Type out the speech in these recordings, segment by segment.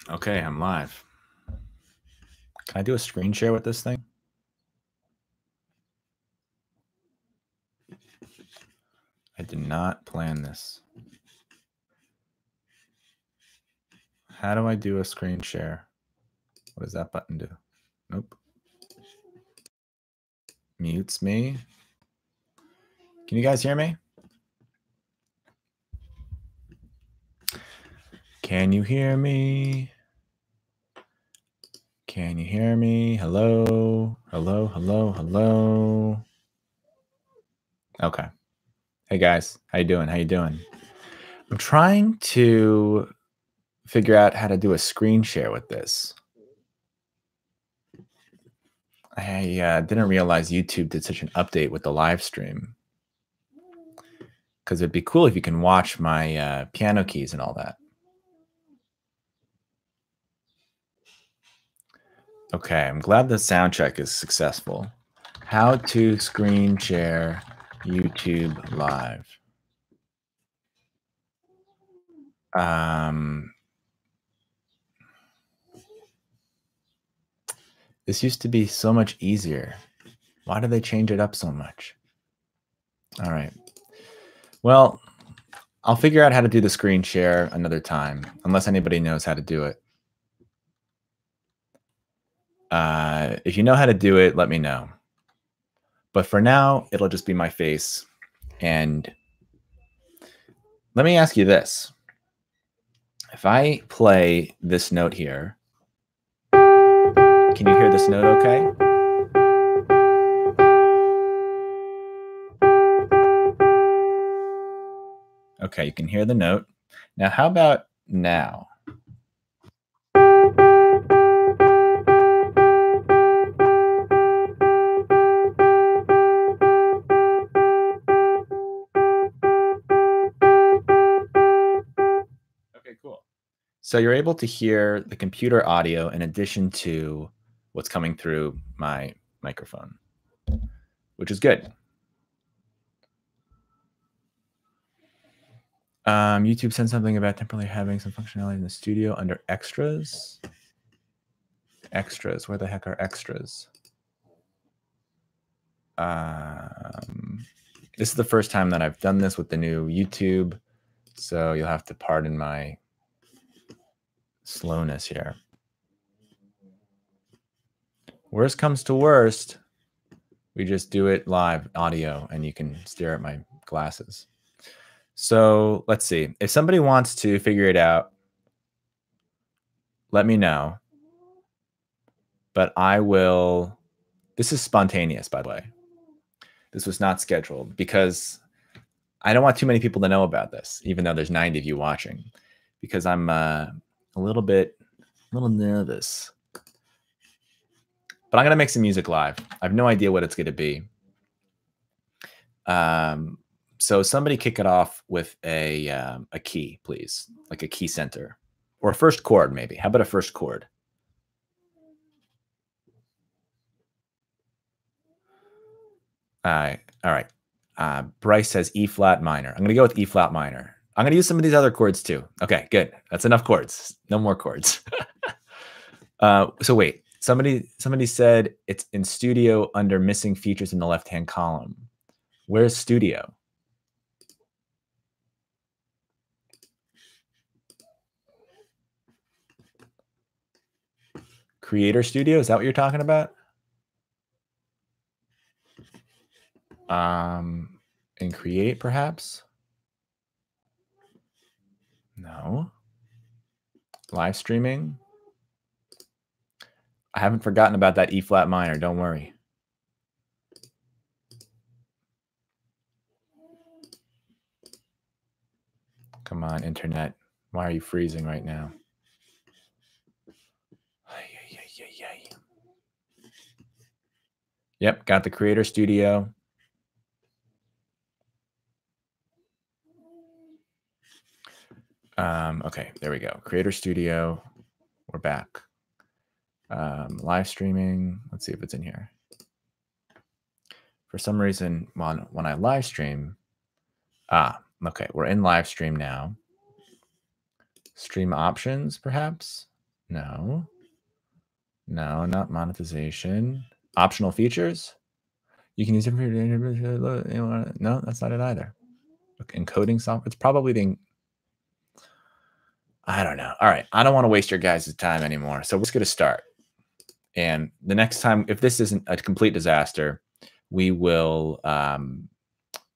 Okay, I'm live. Can I do a screen share with this thing? I did not plan this. How do I do a screen share? What does that button do? Nope. Mutes me. Can you guys hear me? Can you hear me? Can you hear me? Hello? Hello, hello, hello. Okay. Hey guys, how you doing? How you doing? I'm trying to figure out how to do a screen share with this. I didn't realize YouTube did such an update with the live stream. Because it'd be cool if you can watch my piano keys and all that. Okay, I'm glad the sound check is successful. How to screen share YouTube Live. This used to be so much easier. Why do they change it up so much? All right. Well, I'll figure out how to do the screen share another time, unless anybody knows how to do it. If you know how to do it, let me know. But for now, it'll just be my face. And let me ask you this. If I play this note here, can you hear this note okay? Okay, you can hear the note. Now, how about now? Okay, cool. So you're able to hear the computer audio in addition to what's coming through my microphone, which is good. YouTube said something about temporarily having some functionality in the studio under extras. Extras, where the heck are extras? This is the first time that I've done this with the new YouTube, so you'll have to pardon my slowness here. Worst comes to worst, we just do it live audio and you can stare at my glasses. So let's see. If somebody wants to figure it out, let me know. But I will. This is spontaneous, by the way. This was not scheduled because I don't want too many people to know about this, even though there's 90 of you watching, because I'm a little nervous. But I'm going to make some music live. I have no idea what it's going to be. So somebody kick it off with a key, please, like a key center or a first chord, maybe. How about a first chord? All right. Bryce says E flat minor. I'm going to go with E flat minor. I'm going to use some of these other chords too. Okay, good. That's enough chords. No more chords. So wait, somebody said it's in studio under missing features in the left-hand column. Where's studio? Creator Studio, is that what you're talking about? In Create, perhaps? No. Live streaming? I haven't forgotten about that E flat minor, don't worry. Come on, internet. Why are you freezing right now? Yep, got the Creator Studio. Okay, there we go. Creator Studio. We're back. Live streaming. Let's see if it's in here. For some reason, when I live stream, okay, we're in live stream now. Stream options, perhaps. No. No, not monetization. Optional features. You can use it for no, that's not it either. Okay, encoding software. It's probably the. I don't know. All right, I don't want to waste your guys' time anymore. So we're just gonna start. And the next time, if this isn't a complete disaster, we will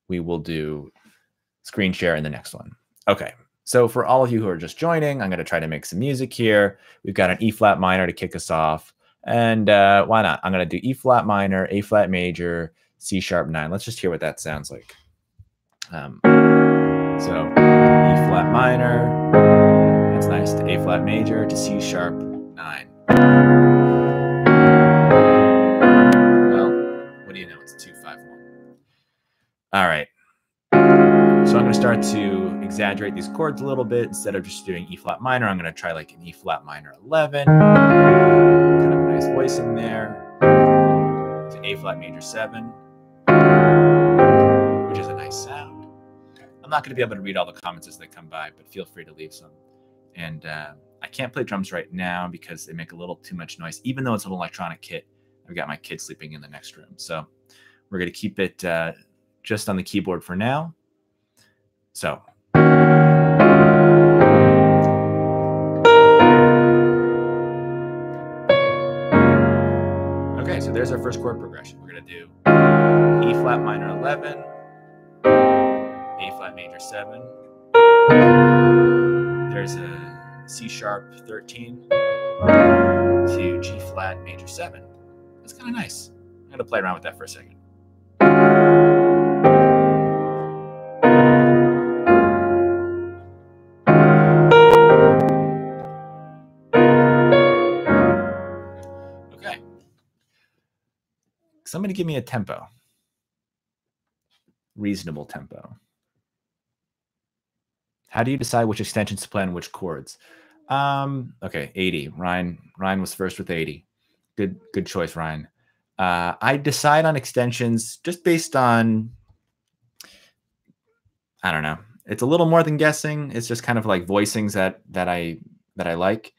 do screen share in the next one. Okay. So for all of you who are just joining, I'm going to try to make some music here. We've got an E flat minor to kick us off. And why not? I'm going to do E flat minor, A flat major, C sharp 9. Let's just hear what that sounds like. So E flat minor, that's nice, to A flat major, to C sharp 9. Well, what do you know? It's 2-5-1. All right. So I'm going to start to exaggerate these chords a little bit. Instead of just doing E flat minor, I'm going to try like an E flat minor 11. Kind of a nice voicing there. To A flat major 7, which is a nice sound. I'm not going to be able to read all the comments as they come by, but feel free to leave some. And I can't play drums right now because they make a little too much noise. Even though it's an electronic kit, I've got my kid sleeping in the next room. So we're going to keep it just on the keyboard for now. So okay, so there's our first chord progression. We're going to do E flat minor 11, A flat major 7. There's a C sharp 13 to G flat major 7. That's kind of nice. I'm going to play around with that for a second. Okay. Somebody give me a tempo. Reasonable tempo. How do you decide which extensions to play on which chords? Okay, 80. Ryan was first with 80. Good choice, Ryan. I decide on extensions just based on, I don't know. It's a little more than guessing. It's just kind of like voicings that I like.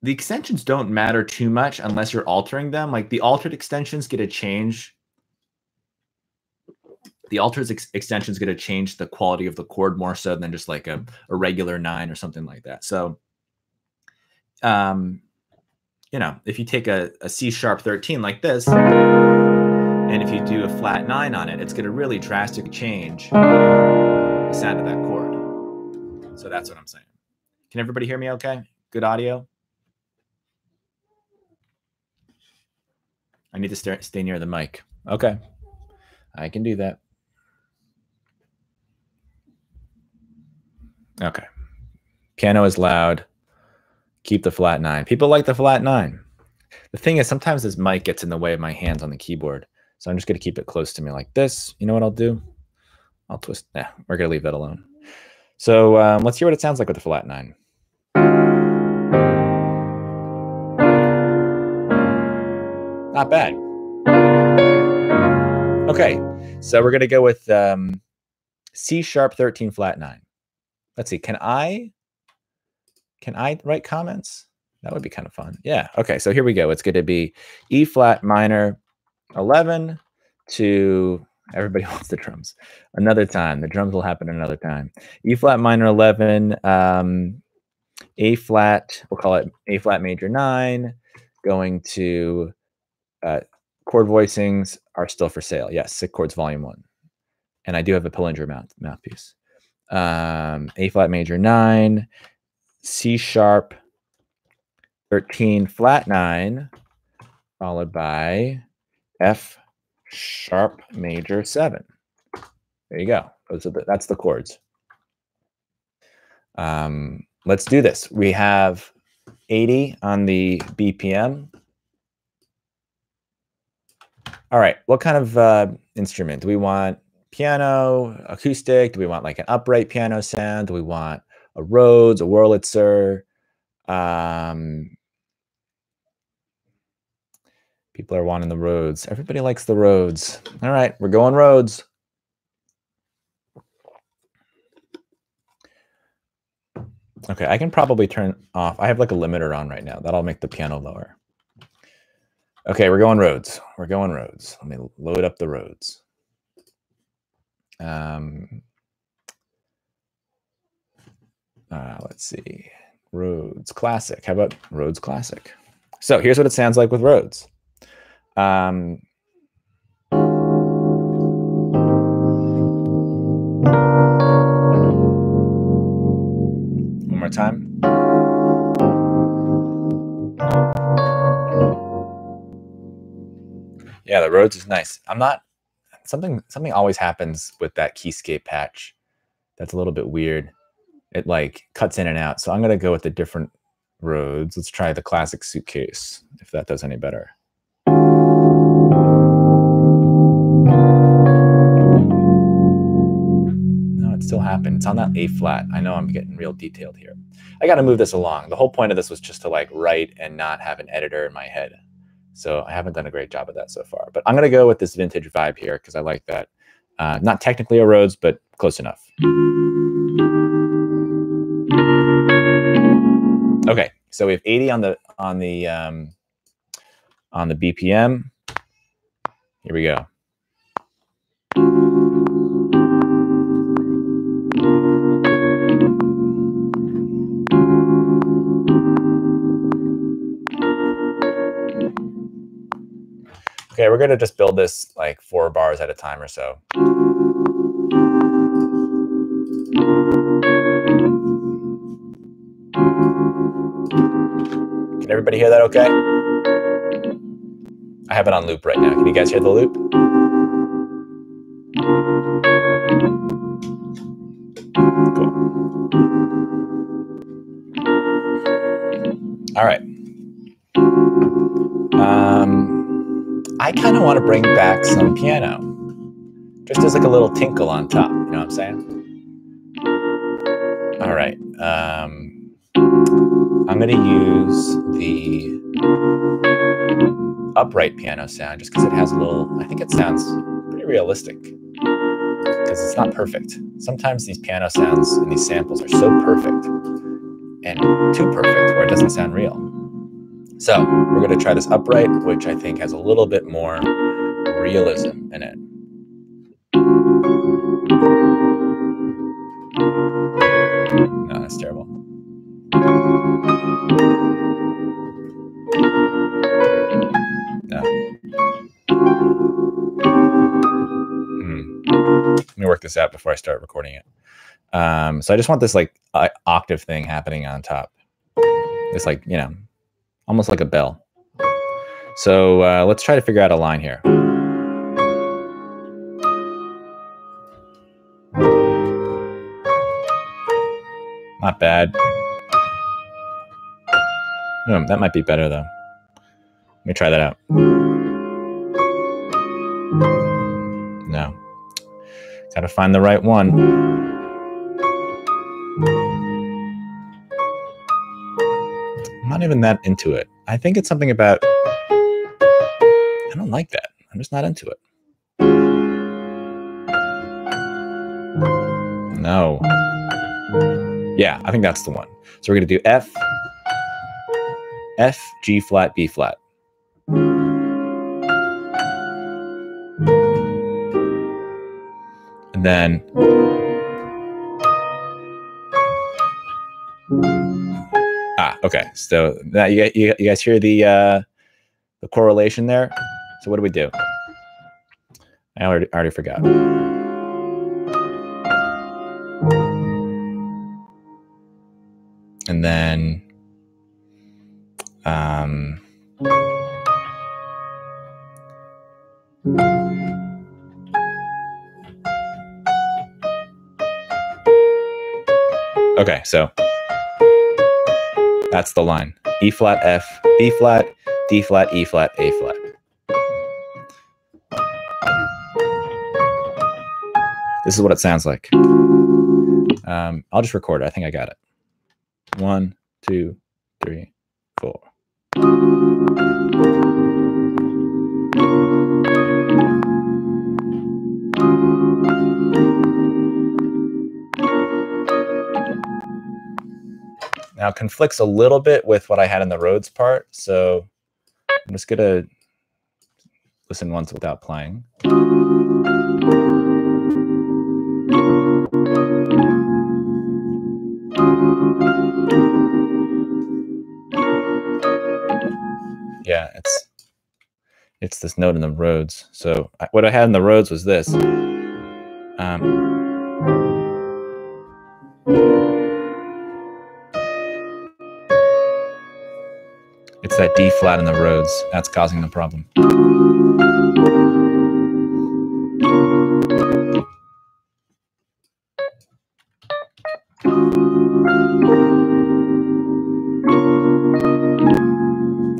The extensions don't matter too much unless you're altering them. Like the altered extensions get a change. The altered extensions get to change the quality of the chord more so than just like a regular 9 or something like that. So, you know, if you take a C sharp 13 like this, and if you do a flat 9 on it, it's going to really drastically change the sound of that chord. So that's what I'm saying. Can everybody hear me okay? Good audio? I need to stay near the mic. Okay. I can do that. Okay. Piano is loud. Keep the flat 9. People like the flat 9. The thing is, sometimes this mic gets in the way of my hands on the keyboard. So I'm just going to keep it close to me like this. You know what I'll do? I'll twist. Nah, we're going to leave that alone. So let's hear what it sounds like with the flat 9. Not bad. Okay, so we're going to go with C sharp 13 flat 9. Let's see. Can I write comments? That would be kind of fun. Yeah. Okay, so here we go. It's going to be E flat minor 11 to, everybody wants the drums. Another time. The drums will happen another time. E flat minor 11, A flat, we'll call it A flat major 9, going to chord voicings are still for sale. Yes, Sick Chords Volume 1. And I do have a Pillinger mouthpiece. A flat major 9, C sharp 13 flat 9, followed by F sharp major 7. There you go. That's the chords. Let's do this. We have 80 on the BPM. All right. What kind of instrument? Do we want piano, acoustic? Do we want like an upright piano sound? Do we want a Rhodes, a Wurlitzer? People are wanting the Rhodes. Everybody likes the Rhodes. All right. We're going Rhodes. Okay, I can probably turn off. I have like a limiter on right now. That'll make the piano lower. Okay, we're going Rhodes. We're going Rhodes. Let me load up the Rhodes. Let's see. Rhodes Classic. How about Rhodes Classic? So here's what it sounds like with Rhodes. One more time. Yeah, the Rhodes is nice. I'm not something always happens with that keyscape patch. That's a little bit weird. It like cuts in and out. So I'm gonna go with the different Rhodes. Let's try the Classic Suitcase, if that does any better. No, it still happened. It's on that A flat. I know I'm getting real detailed here. I gotta move this along. The whole point of this was just to like write and not have an editor in my head. So I haven't done a great job of that so far. But I'm gonna go with this vintage vibe here because I like that. Not technically a Rhodes, but close enough. Okay, so we have 80 on the BPM. Here we go. Okay, we're gonna just build this like 4 bars at a time or so. Can everybody hear that okay? I have it on loop right now. Can you guys hear the loop? Cool. All right. I kind of want to bring back some piano. Just as like a little tinkle on top, you know what I'm saying? All right. I'm going to use the upright piano sound just because it has a little, I think it sounds pretty realistic because it's not perfect. Sometimes these piano sounds and these samples are so perfect and too perfect where it doesn't sound real. So we're going to try this upright, which I think has a little bit more realism in it. No, that's terrible. No. Let me work this out before I start recording it. So I just want this like octave thing happening on top. It's like, you know, almost like a bell. So let's try to figure out a line here. Not bad. That might be better though. Let me try that out. No. Gotta find the right one. I'm not even that into it. I think it's something about, I don't like that. I'm just not into it. No. Yeah, I think that's the one. So we're gonna do F, G flat, B flat. And then okay. So now you guys hear the correlation there. So what do we do? I already forgot. And then okay, so that's the line. E flat, F, B flat, D flat, E flat, A flat. This is what it sounds like. I'll just record it. I think I got it. 1, 2, 3, 4. Now conflicts a little bit with what I had in the Rhodes part, so I'm just gonna listen once without playing. Yeah, it's this note in the Rhodes. So what I had in the Rhodes was this. It's that D flat in the Rhodes that's causing the problem.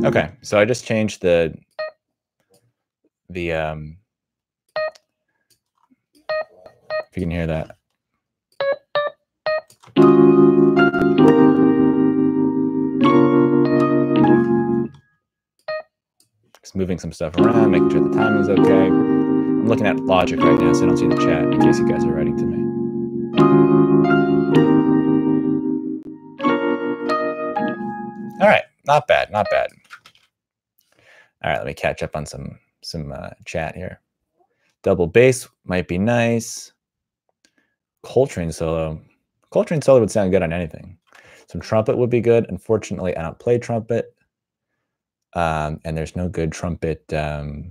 Okay, so I just changed the if you can hear that. Just moving some stuff around, making sure the timing's okay. I'm looking at Logic right now, so I don't see the chat in case you guys are writing to me. All right, not bad, not bad. All right, let me catch up on some chat here. Double bass might be nice. Coltrane solo. Coltrane solo would sound good on anything. Some trumpet would be good. Unfortunately, I don't play trumpet. And there's no good trumpet. No,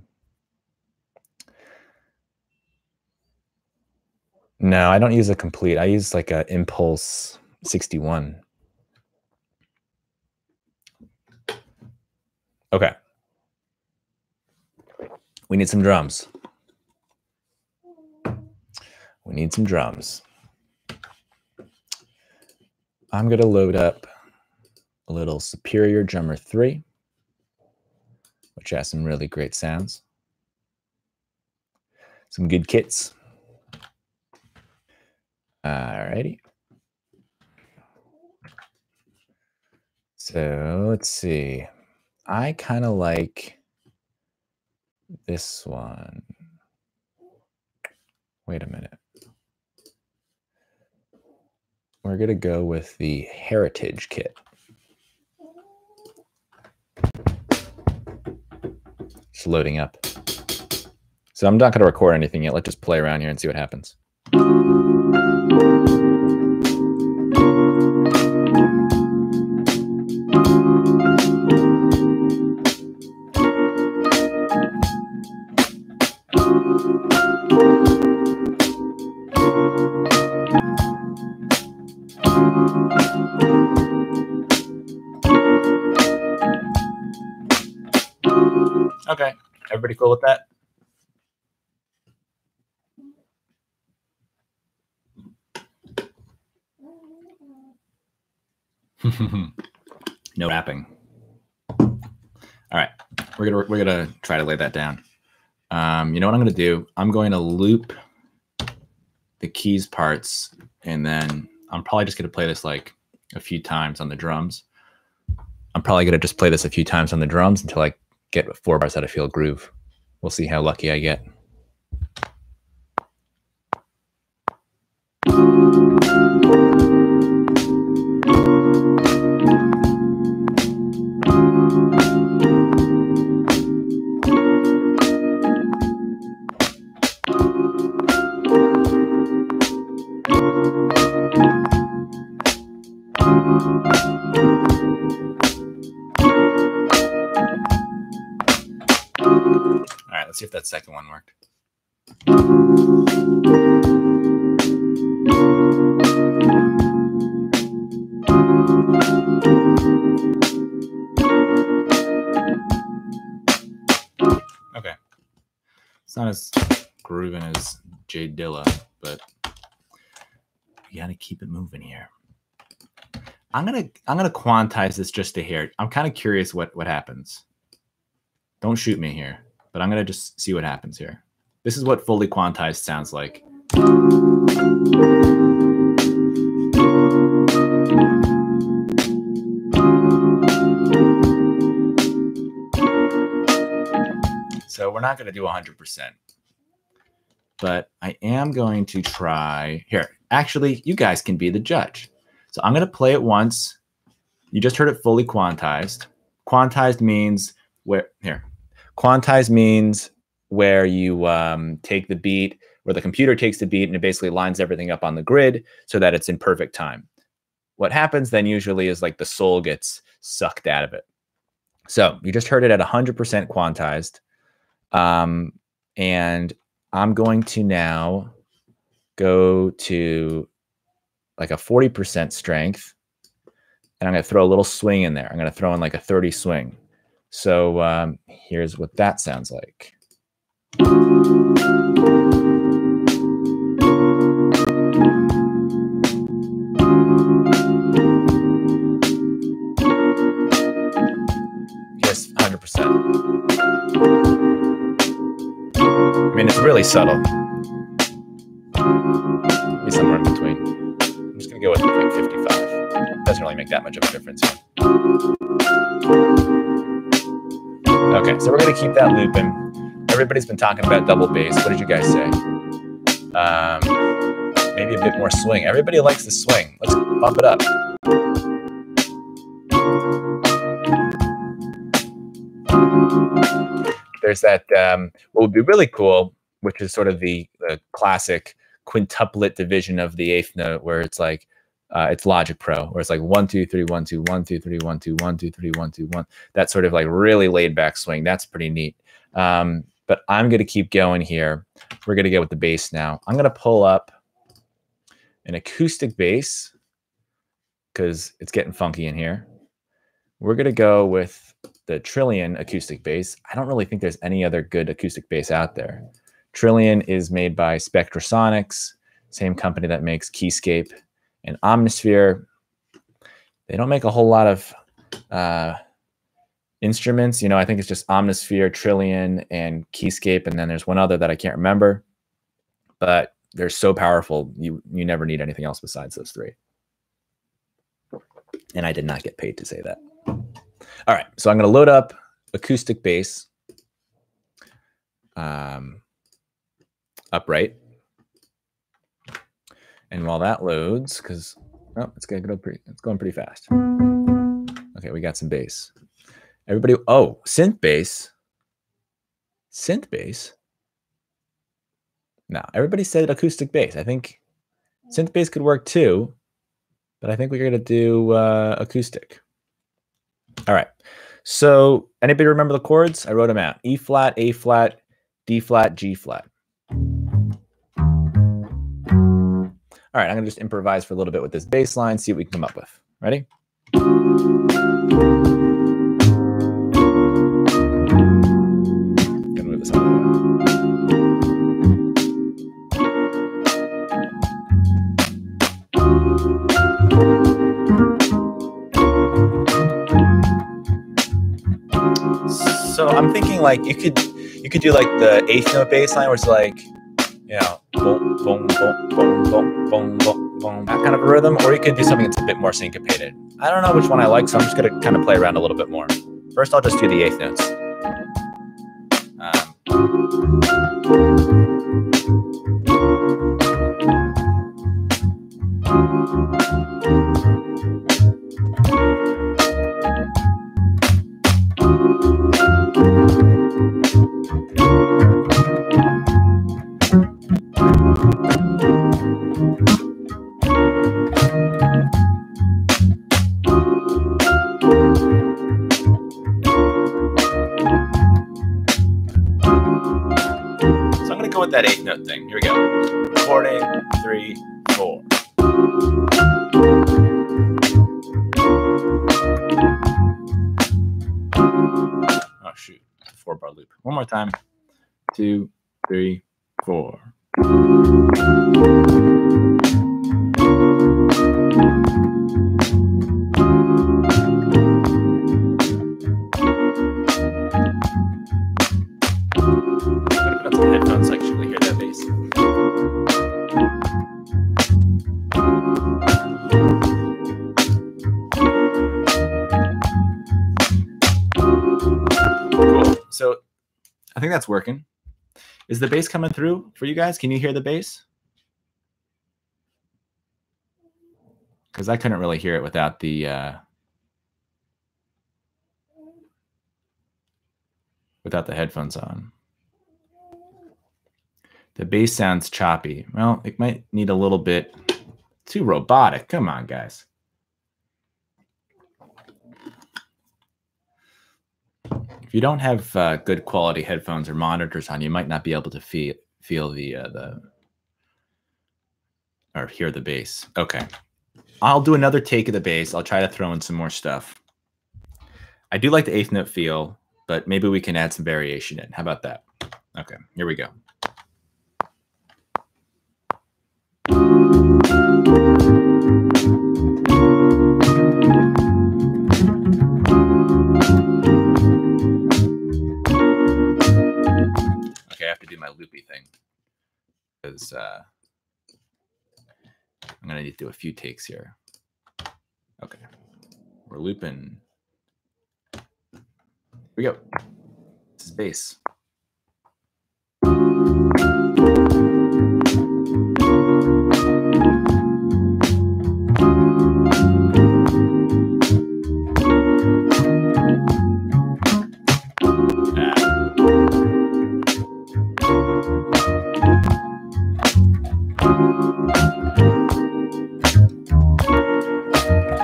I don't use a complete. I use like a Impulse 61. Okay. We need some drums. We need some drums. I'm going to load up a little Superior Drummer 3, which has some really great sounds. Some good kits. Alrighty. So let's see. I kind of like this one. Wait a minute. We're going to go with the Heritage kit. Just loading up. So I'm not going to record anything yet. Let's just play around here and see what happens. Okay, everybody cool with that? No rapping. All right, we're gonna try to lay that down. You know what I'm gonna do? I'm going to loop the keys parts, and then I'm probably just gonna play this like a few times on the drums. I'm probably gonna just play this a few times on the drums until I get 4 bars out of Field Groove. We'll see how lucky I get. All right, let's see if that second one worked. Okay. It's not as grooving as J Dilla, but you gotta keep it moving here. I'm gonna quantize this just to hear it. I'm kind of curious what happens. Don't shoot me here, but I'm gonna just see what happens here. This is what fully quantized sounds like. So we're not gonna do 100%, but I am going to try here. Actually, you guys can be the judge. So I'm gonna play it once, You just heard it fully quantized. Quantized means where Quantized means where you take the beat, where the computer takes the beat and it basically lines everything up on the grid so that it's in perfect time. What happens then usually is like the soul gets sucked out of it. So you just heard it at 100% quantized. And I'm going to now go to like a 40% strength. And I'm going to throw a little swing in there. I'm going to throw in like a 30 swing. So here's what that sounds like. Yes, 100%. I mean, it's really subtle. Maybe somewhere in between. I'm just going to go with like 55. Doesn't really make that much of a difference here. Okay, so we're going to keep that looping. Everybody's been talking about double bass. What did you guys say? Maybe a bit more swing. Everybody likes the swing. Let's bump it up. There's that, what would be really cool, which is sort of the classic quintuplet division of the eighth note, where it's like, it's Logic Pro, where it's like 1, 2, 3, 1, 2, 1, 2, 3, 1, 2, 1, 2, 3, 1, 2, 1. That sort of like really laid back swing. That's pretty neat. But I'm going to keep going here. We're going to go with the bass now. I'm going to pull up an acoustic bass because it's getting funky in here. We're going to go with the Trillion acoustic bass. I don't really think there's any other good acoustic bass out there. Trillion is made by Spectrasonics, same company that makes Keyscape and Omnisphere. They don't make a whole lot of instruments. You know, I think it's just Omnisphere, Trillion, and Keyscape, and then there's one other that I can't remember. But they're so powerful, you never need anything else besides those three. And I did not get paid to say that. All right, so I'm going to load up acoustic bass, upright. And while that loads, because it's going pretty fast. Okay, we got some bass. Everybody, oh, synth bass. Synth bass. No, everybody said acoustic bass. I think synth bass could work too, but I think we're going to do acoustic. All right. So anybody remember the chords? I wrote them out. E flat, A flat, D flat, G flat. All right, I'm going to just improvise for a little bit with this bass line, see what we can come up with. Ready? Gonna move this out of the way. So I'm thinking like you could do like the eighth note bass line where it's like, you know, boom, boom, boom, boom, boom, boom, boom, boom, that kind of a rhythm, or you could do something that's a bit more syncopated. I don't know which one I like, so I'm just going to kind of play around a little bit more. First, I'll just do the eighth notes. That eighth note thing. Here we go. Recording, 3, 4. Oh shoot, 4-bar loop. One more time. 2, 3, 4. Headphones, actually hear that bass. Cool. So I think that's working. Is the bass coming through for you guys? Can you hear the bass? Because I couldn't really hear it without the without the headphones on. The bass sounds choppy. Well, it might need a little bit too robotic. Come on, guys. If you don't have good quality headphones or monitors on, you might not be able to feel the or hear the bass. Okay. I'll do another take of the bass. I'll try to throw in some more stuff. I do like the eighth note feel, but maybe we can add some variation in. How about that? Okay, here we go. Okay, I have to do my loopy thing because I'm going to need to do a few takes here. Okay, we're looping. Here we go. This is bass.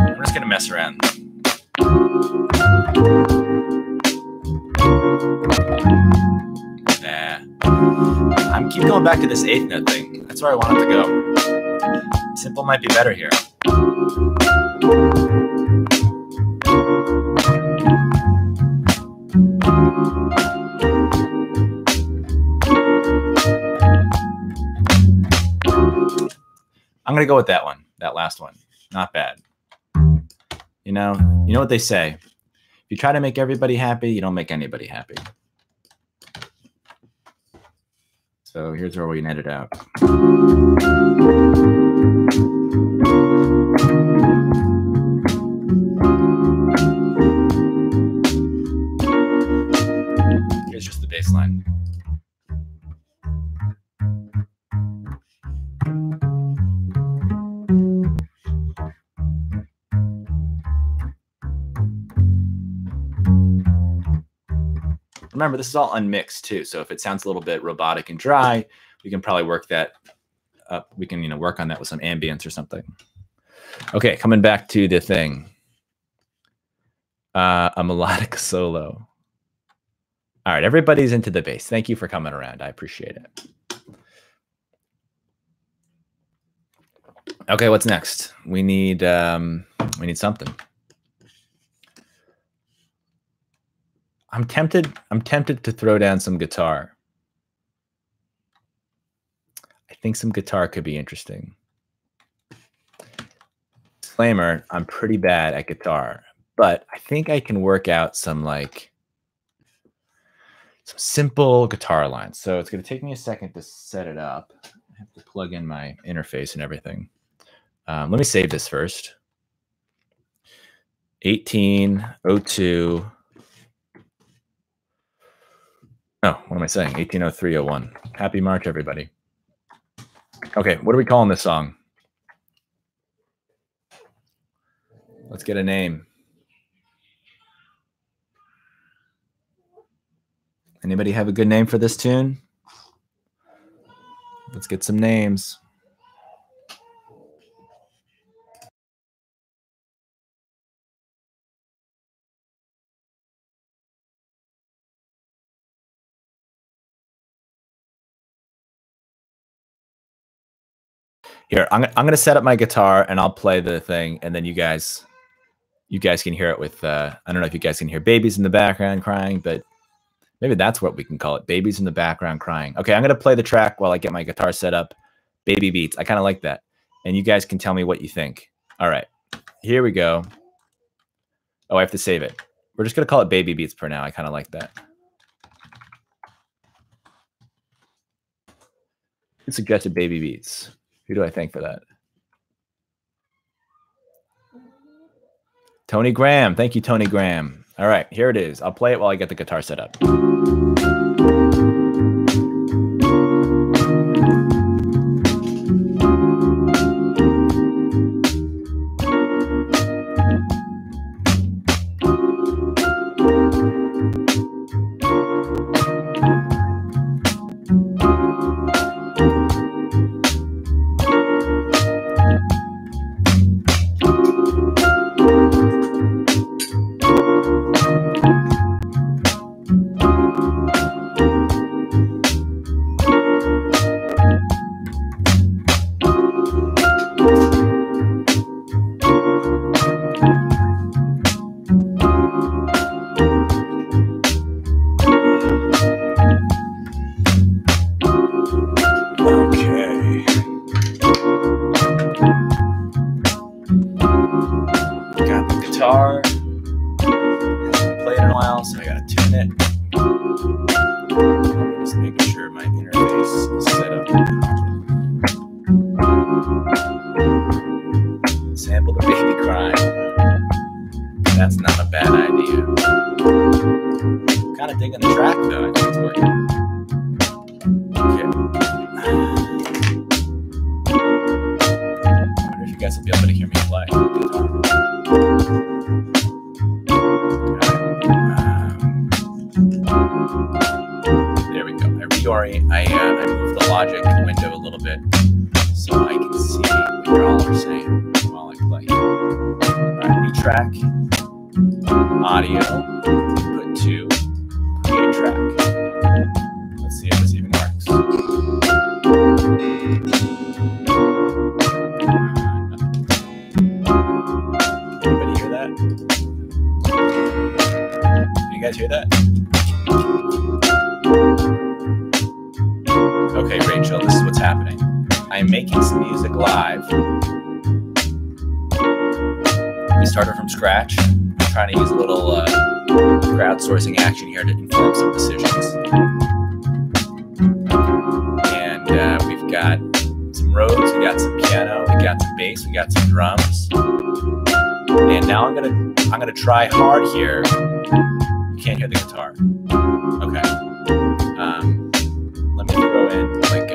I'm just going to mess around. I'm keep going back to this eighth note thing. That's where I want it to go. Simple might be better here. I'm going to go with that one, that last one. Not bad. You know what they say. If you try to make everybody happy, you don't make anybody happy. So here's where we net it out. Here's just the bass line. Remember, this is all unmixed too. So if it sounds a little bit robotic and dry, we can probably work that up. We can, work on that with some ambience or something. Okay, coming back to the thing. A melodic solo. All right, everybody's into the bass. Thank you for coming around. I appreciate it. Okay, what's next? We need something. I'm tempted to throw down some guitar. I think some guitar could be interesting. Disclaimer, I'm pretty bad at guitar, but I think I can work out some simple guitar lines. So it's going to take me a second to set it up. I have to plug in my interface and everything. Let me save this first. 1802. Oh, what am I saying? 180301. Happy March, everybody. Okay, what are we calling this song? Let's get a name. Anybody have a good name for this tune? Let's get some names. Here, I'm going to set up my guitar and I'll play the thing, and then you guys can hear it with I don't know if you guys can hear babies in the background crying, but maybe that's what we can call it. Babies in the background crying. Okay, I'm going to play the track while I get my guitar set up. Baby beats. I kind of like that. And you guys can tell me what you think. All right, here we go. Oh, I have to save it. We're just going to call it Baby Beats for now. I kind of like that. Who suggested Baby Beats? Who do I thank for that? Tony Graham. Thank you, Tony Graham. All right, here it is. I'll play it while I get the guitar set up. guitar. Haven't played in a while, so I gotta tune it. Just making sure my interface is set up. Sample the baby crying. That's not a bad idea. Kind of digging the track though. I think it's working. Okay. I wonder if you guys will be able to hear me play. There we go. I moved the Logic window a little bit so I can see what you all are saying while I play. Alright, new track. Audio. Input 2. Create track. Let's see if this even works. Anybody hear that? You guys hear that? Okay, Rachel, this is what's happening. I'm making some music live. We started from scratch. I'm trying to use a little crowdsourcing action here to inform some decisions. And we've got some Rhodes, we got some piano, we got some bass, we got some drums. And now I'm gonna try hard here. You can't hear the guitar. Okay. Let me throw in like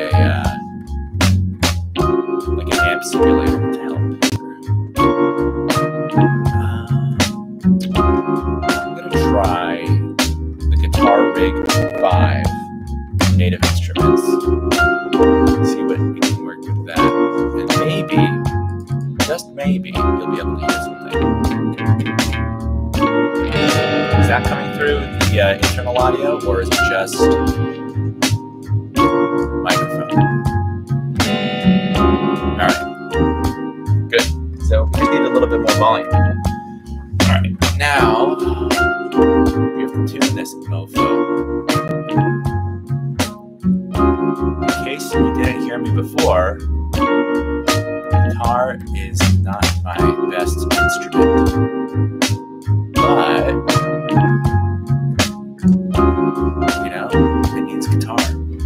an amp simulator to help. I'm gonna try the Guitar Rig 5 native instruments. See what we can work with that, and maybe, just maybe, you'll be able to hear something. Is that coming through the internal audio, or is it just microphone? All right, good. So we just need a little bit more volume. All right, now we have to tune this mofo. In case you didn't hear me before, guitar is not my best instrument, but you know, it needs guitar. Tune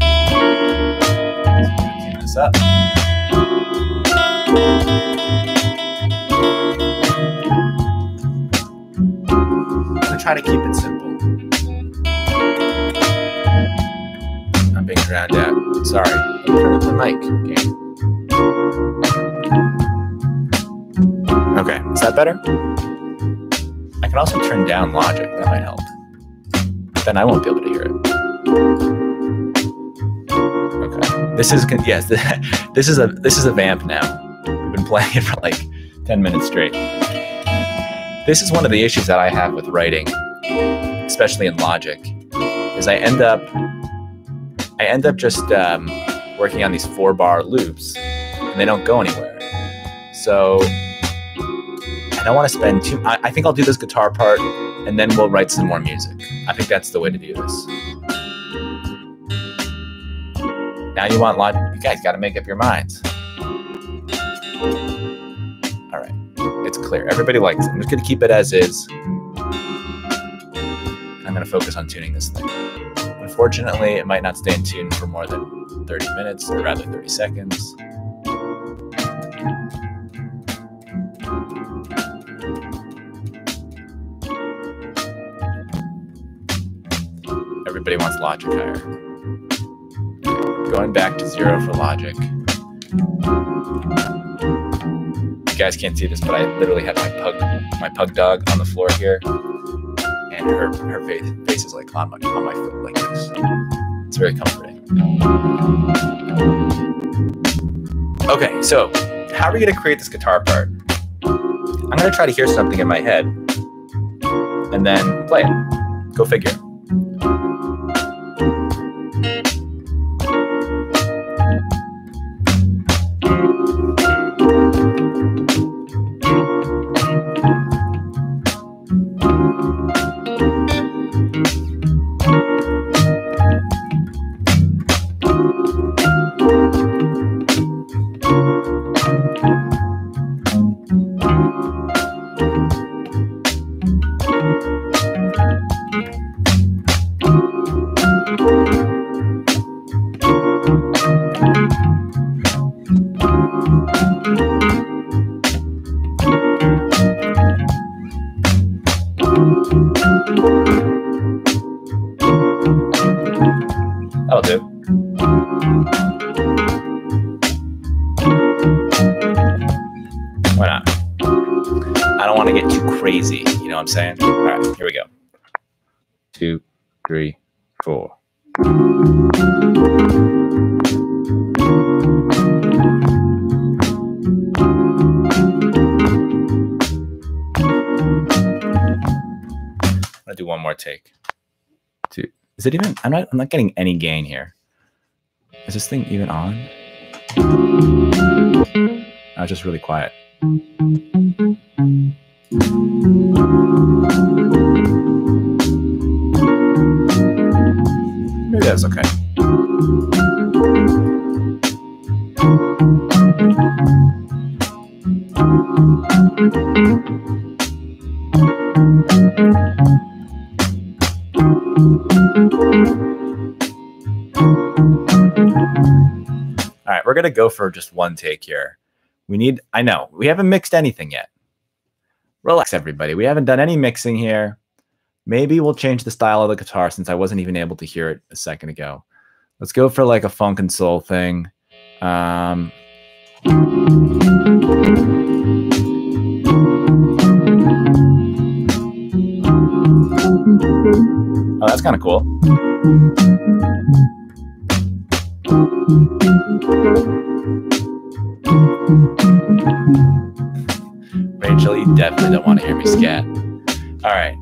this up. I'm gonna try to keep it simple. I'm being drowned out. Sorry. Let me turn up the mic. Okay, is that better? I can also turn down Logic. That might help. But then I won't be able to hear it. Okay. This is a vamp now. We've been playing it for like 10 minutes straight. This is one of the issues that I have with writing, especially in Logic, is I end up just working on these 4-bar loops, and they don't go anywhere. So I don't want to spend I think I'll do this guitar part, and then we'll write some more music. I think that's the way to do this. Now you want Logic. You guys got to make up your minds. All right. It's clear. Everybody likes it. I'm just going to keep it as is. I'm going to focus on tuning this thing. Unfortunately, it might not stay in tune for more than 30 minutes, or rather 30 seconds. Everybody wants Logic higher. Going back to 0 for Logic. You guys can't see this, but I literally have my pug dog on the floor here, and her face is like on my foot like this. So it's very comforting. Okay, so how are we gonna create this guitar part? I'm gonna try to hear something in my head and then play it. Go figure. Why not? I don't want to get too crazy. You know what I'm saying? All right, here we go. 2, 3, 4. I'm gonna do one more take. 2. Is it even? I'm not getting any gain here. Is this thing even on? Oh, it's just really quiet. Maybe that's okay. All right, we're going to go for just one take here. I know, we haven't mixed anything yet. Relax, everybody. We haven't done any mixing here. Maybe we'll change the style of the guitar since I wasn't even able to hear it a second ago. Let's go for like a funk and soul thing. Oh, that's kind of cool. Rachel, you definitely don't want to hear me scat. All right,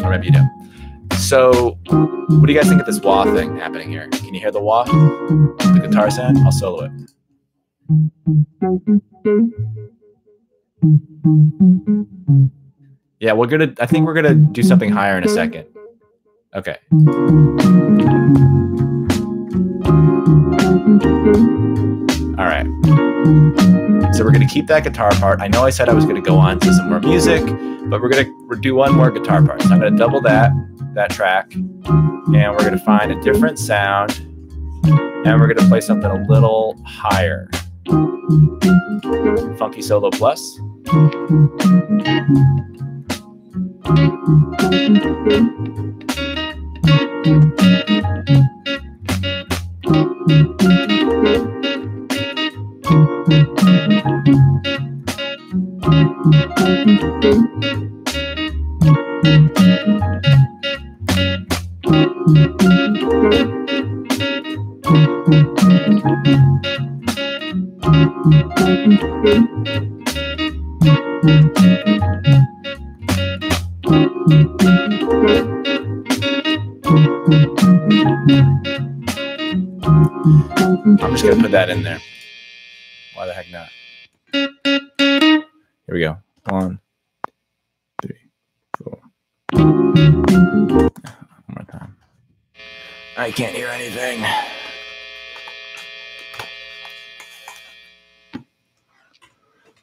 or maybe you do. So, what do you guys think of this wah thing happening here? Can you hear the wah? The guitar sound? I'll solo it. Yeah, I think we're gonna do something higher in a second. Okay. All right. So we're going to keep that guitar part. I know I said I was going to go on to some more music, but we're going to do one more guitar part. So I'm going to double that track, and we're going to find a different sound, and we're going to play something a little higher. Funky Solo Plus. I'm just going to put that in there. Why the heck not? Here we go. 1, 3, 4. One more time. I can't hear anything.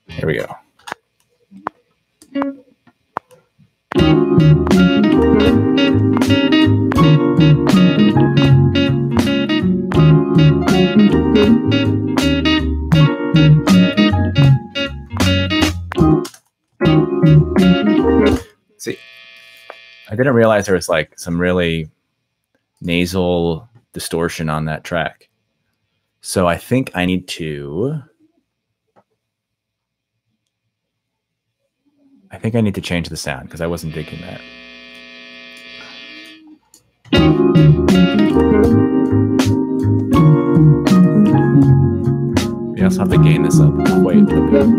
Here we go. See, I didn't realize there was like some really nasal distortion on that track. So I think I need to change the sound because I wasn't digging that. We also have to gain this up. Wait a bit.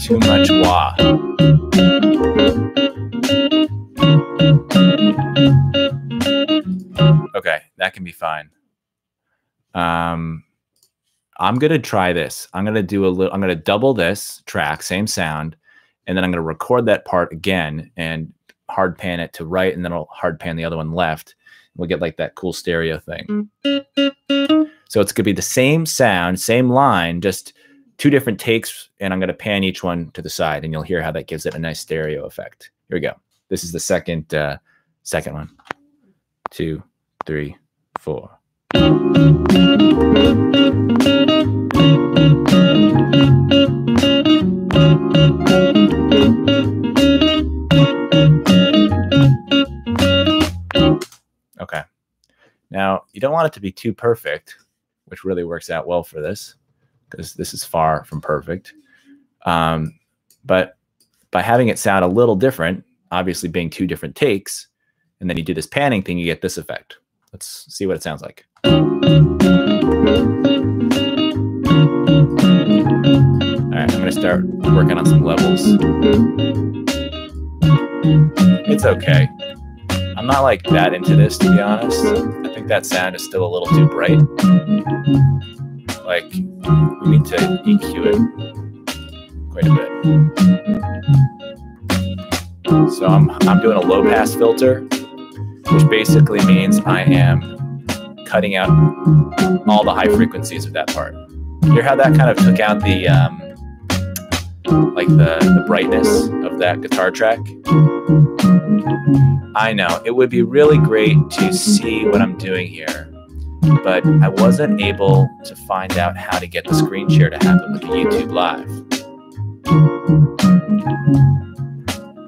Too much wah. Okay, that can be fine. I'm gonna try this. I'm gonna double this track, same sound, and then I'm gonna record that part again and hard pan it to right, and then I'll hard pan the other one left. We'll get like that cool stereo thing. So it's gonna be the same sound, same line, just 2 different takes, and I'm gonna pan each one to the side, and you'll hear how that gives it a nice stereo effect. Here we go. This is the second one. 2, 3, 4. Okay. Now, you don't want it to be too perfect, which really works out well for this. because this is far from perfect. But by having it sound a little different, obviously being two different takes, and then you do this panning thing, you get this effect. Let's see what it sounds like. All right, I'm going to start working on some levels. It's okay. I'm not like that into this, to be honest. I think that sound is still a little too bright. Like, we need to EQ it quite a bit. So I'm doing a low pass filter, which basically means I am cutting out all the high frequencies of that part. Hear how that kind of took out the like the brightness of that guitar track? I know, it would be really great to see what I'm doing here, but I wasn't able to find out how to get the screen share to happen with the YouTube Live.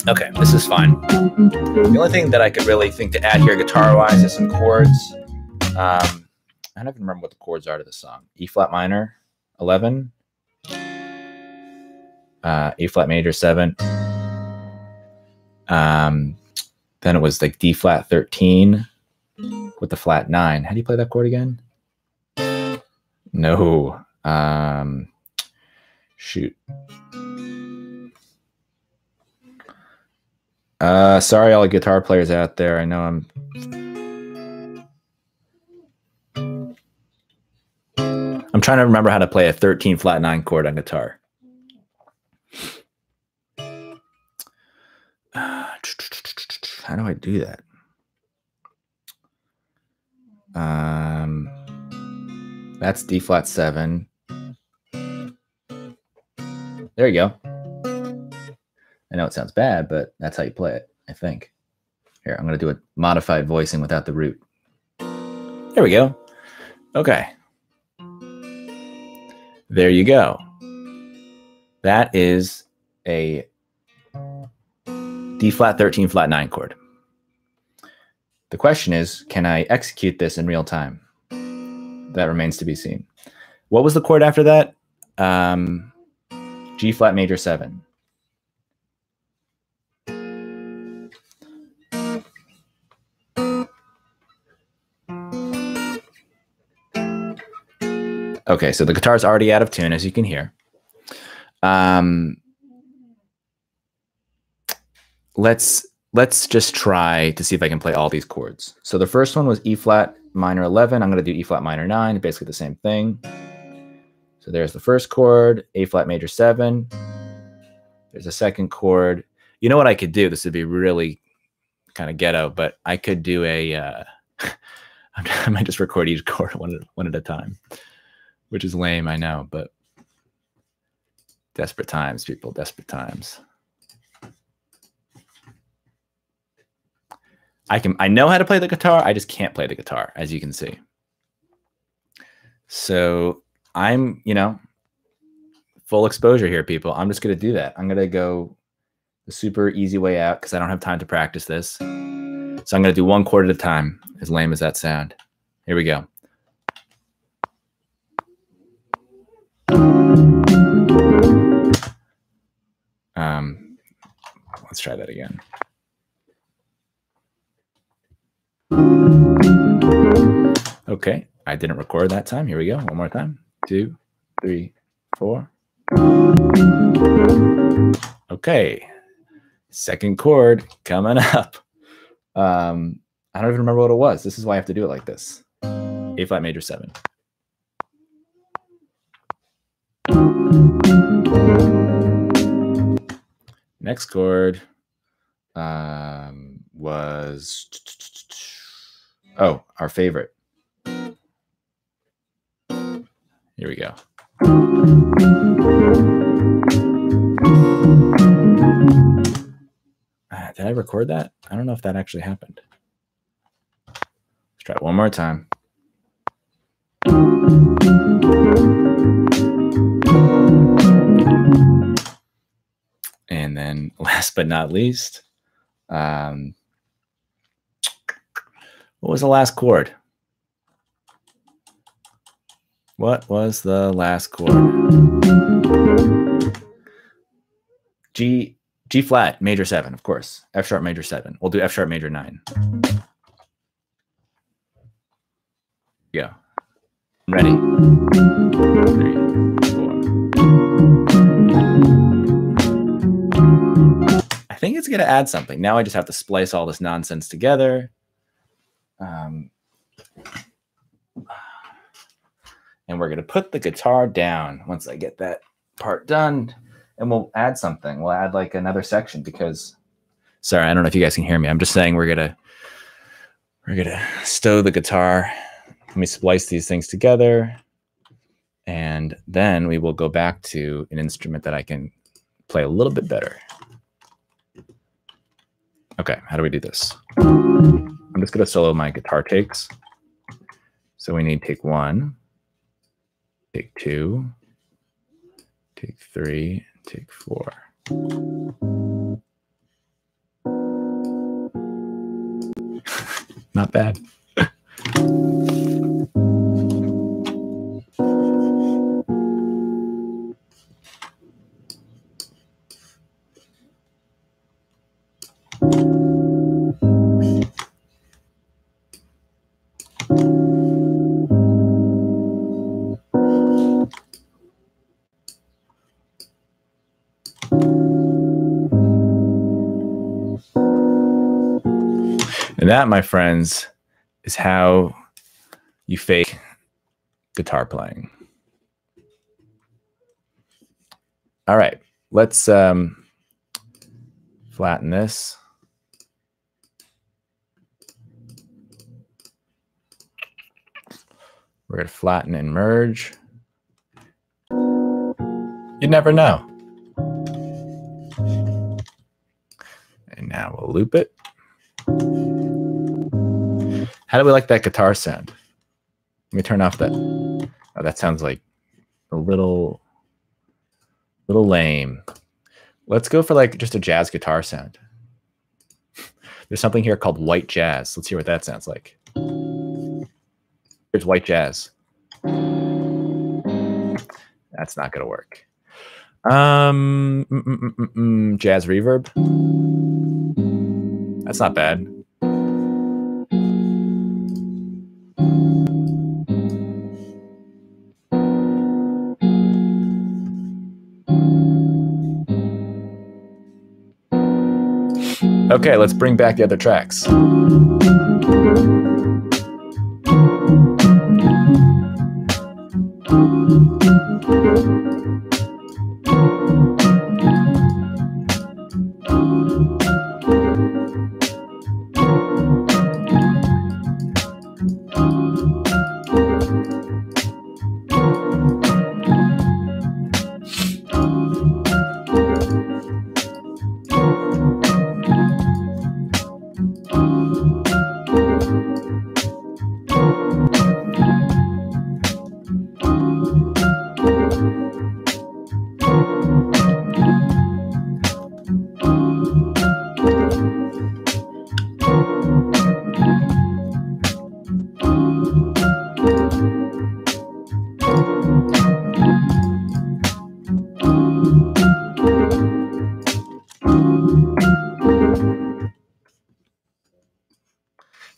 Okay, this is fine. The only thing that I could really think to add here guitar-wise is some chords. I don't even remember what the chords are to the song. E flat minor, 11. A flat major, 7. Then it was like D flat 13 with the flat 9. How do you play that chord again? No. Shoot. Sorry, all the guitar players out there. I know I'm trying to remember how to play a 13 flat 9 chord on guitar. How do I do that? That's D flat 7. There you go. I know it sounds bad, but that's how you play it, I think. Here, I'm going to do a modified voicing without the root. There we go. Okay. There you go. That is a D flat 13 flat 9 chord. The question is, can I execute this in real time? That remains to be seen. What was the chord after that? G flat major 7. Okay, so the guitar's already out of tune, as you can hear. Let's just try to see if I can play all these chords. So the first one was E flat minor 11. I'm going to do E flat minor 9, basically the same thing. So there's the first chord, A flat major 7. There's a second chord. You know what I could do? This would be really kind of ghetto, but I could do a, I might just record each chord one at a time, which is lame, I know, but desperate times, people, desperate times. I know how to play the guitar. I just can't play the guitar, as you can see. So I'm, full exposure here, people. I'm just going to do that. I'm going to go the super easy way out because I don't have time to practice this. So I'm going to do one chord at a time, as lame as that sound. Here we go. Let's try that again. Okay, I didn't record that time. Here we go. One more time. 2, 3, 4. Okay, second chord coming up. I don't even remember what it was. This is why I have to do it like this. A flat major 7. Next chord was, our favorite. Here we go. Did I record that? I don't know if that actually happened. Let's try it one more time. And then last but not least, what was the last chord? What was the last chord? G flat, major 7, of course. F sharp major 7. We'll do F sharp major 9. Yeah. Ready. 3, 4. I think it's going to add something. Now I just have to splice all this nonsense together. And we're going to put the guitar down once I get that part done. And we'll add something. We'll add like another section because, sorry, I don't know if you guys can hear me. I'm just saying we're gonna stow the guitar. Let me splice these things together, and then we will go back to an instrument that I can play a little bit better. Okay, how do we do this? I'm just gonna solo my guitar takes. So we need take 1, take 2, take 3. Take 4. Not bad. And that, my friends, is how you fake guitar playing. All right, let's flatten this. We're going to flatten and merge. You never know. And now we'll loop it. How do we like that guitar sound? Let me turn off that. Oh, that sounds like a little lame. Let's go for like just a jazz guitar sound. There's something here called white jazz. Let's hear what that sounds like. Here's white jazz. That's not gonna work. Jazz reverb. That's not bad. Okay, let's bring back the other tracks.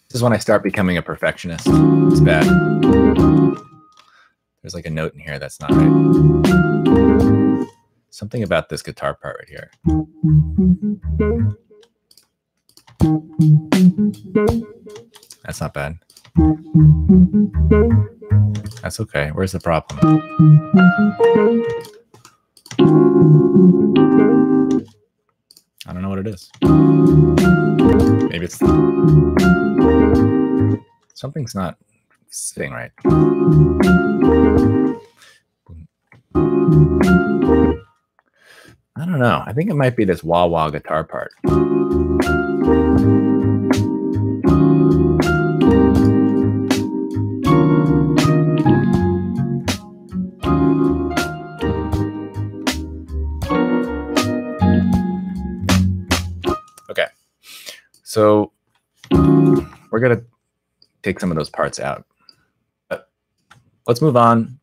This is when I start becoming a perfectionist. It's bad. There's like a note in here that's not right. Something about this guitar part right here. That's not bad. That's okay. Where's the problem? I don't know what it is. Maybe it's something's not sitting right. I don't know. I think it might be this wah-wah guitar part. Okay. So we're going to take some of those parts out. But let's move on.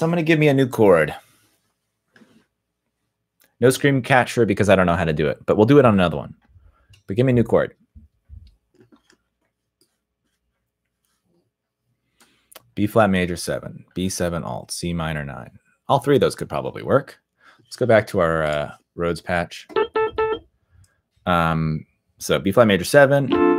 Somebody give me a new chord. No scream catcher because I don't know how to do it, but we'll do it on another one. But give me a new chord. B flat major 7, B7 alt, C minor 9. All three of those could probably work. Let's go back to our Rhodes patch. So B flat major 7.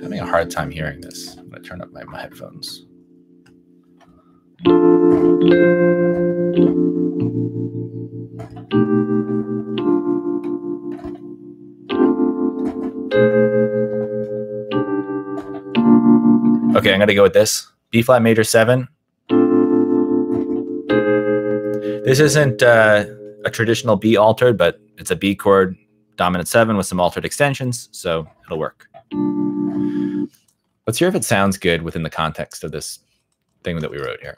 Having a hard time hearing this. I'm going to turn up my headphones. Okay, I'm going to go with this. B flat major 7. This isn't a traditional B altered, but it's a B chord dominant 7 with some altered extensions, so it'll work. Let's hear if it sounds good within the context of this thing that we wrote here.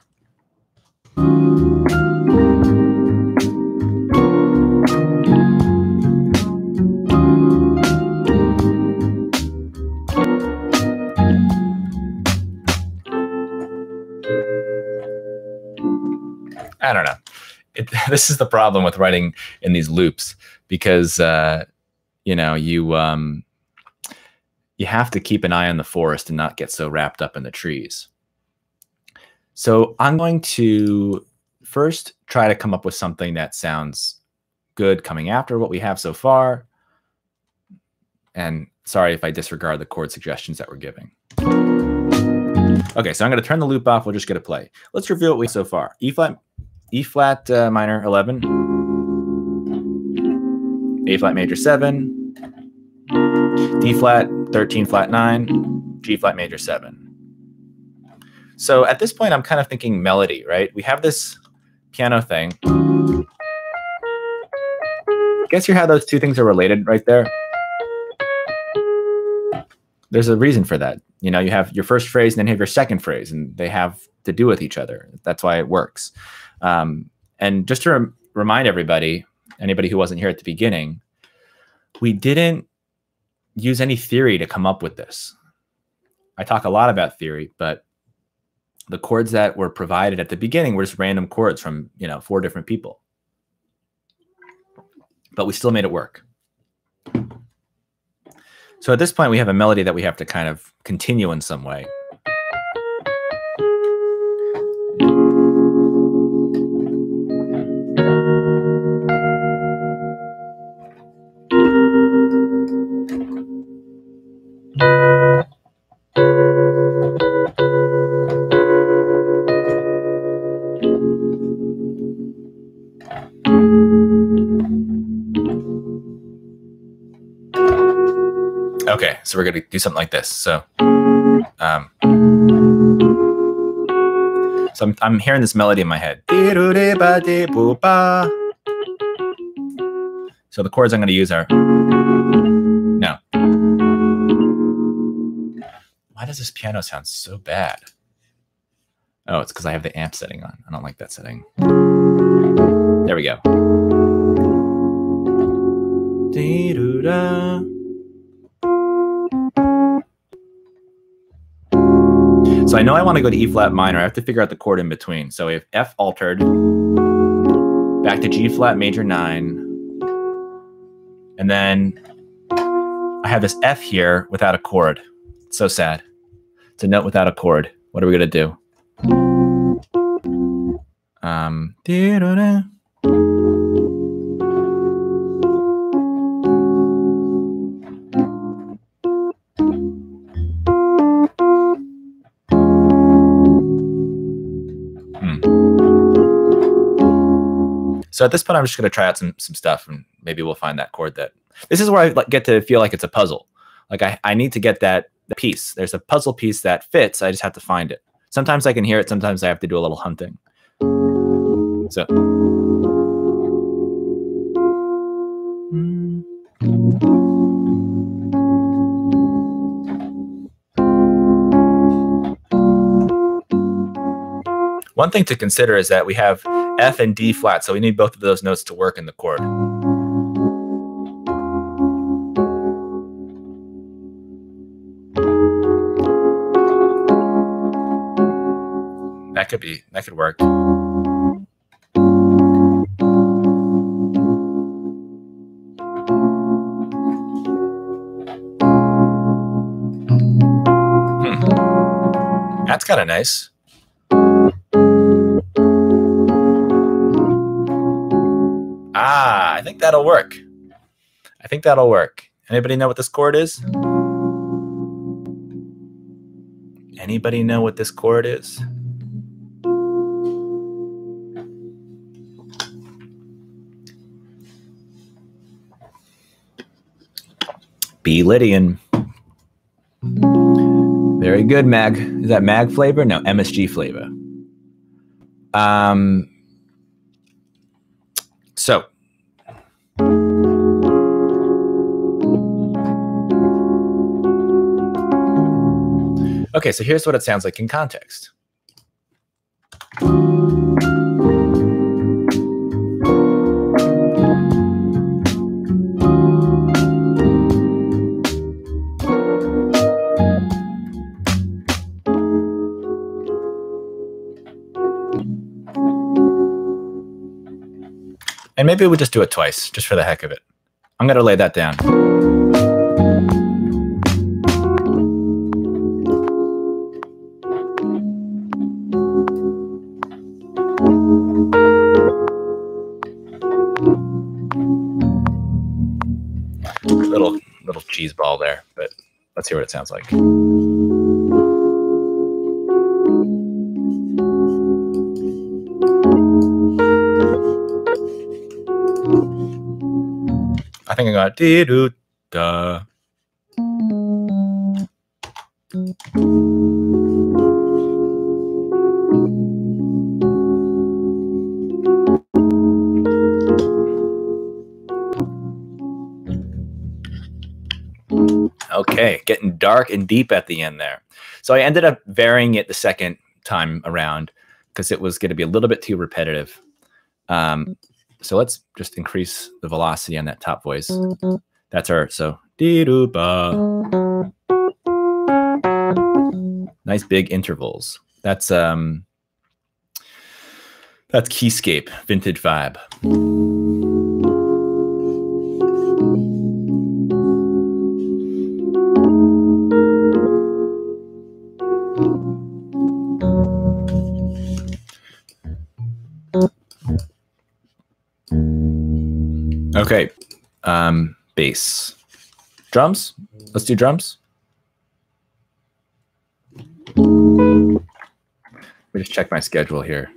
I don't know. This is the problem with writing in these loops because, you know, you have to keep an eye on the forest and not get so wrapped up in the trees. So I'm going to first try to come up with something that sounds good coming after what we have so far. And sorry if I disregard the chord suggestions that we're giving. Okay, so I'm going to turn the loop off. We'll just get a play. Let's review what we so far. E flat minor 11, A flat major 7, D flat 13 flat 9, G flat major 7. So at this point, I'm kind of thinking melody, right? We have this piano thing. Guess you how those two things are related right there? There's a reason for that. You know, you have your first phrase and then you have your second phrase, and they have to do with each other. That's why it works. And just to remind everybody, anybody who wasn't here at the beginning, we didn't use any theory to come up with this. I talk a lot about theory, but the chords that were provided at the beginning were just random chords from, you know, 4 different people. But we still made it work. So at this point, we have a melody that we have to kind of continue in some way. Okay, so we're going to do something like this. So, I'm hearing this melody in my head. So the chords I'm going to use are no. Why does this piano sound so bad? Oh, it's because I have the amp setting on. I don't like that setting. There we go. So I know I want to go to E flat minor. I have to figure out the chord in between. So we have F altered, back to G flat major 9, and then I have this F here without a chord. It's so sad. It's a note without a chord. What are we gonna do? So at this point, I'm just going to try out some stuff, and maybe we'll find that chord. That this is where I get to feel like it's a puzzle. Like I need to get that piece. There's a puzzle piece that fits. I just have to find it. Sometimes I can hear it. Sometimes I have to do a little hunting. So. One thing to consider is that we have F and D flat, so we need both of those notes to work in the chord. That could work. That's kind of nice. I think that'll work. I think that'll work. Anybody know what this chord is? Anybody know what this chord is? B Lydian. Very good, Mag. Is that Mag flavor? No, MSG flavor. So. Okay, so here's what it sounds like in context. And maybe we'll just do it twice, just for the heck of it. I'm going to lay that down. Little cheese ball there, but let's hear what it sounds like. I think I got dee-doo-da. Okay, getting dark and deep at the end there. So I ended up varying it the second time around because it was going to be a little bit too repetitive. So let's just increase the velocity on that top voice. That's our, so dee-doo-ba. Nice big intervals. That's Keyscape, vintage vibe. Okay, bass. Drums? Let's do drums. Let me just check my schedule here.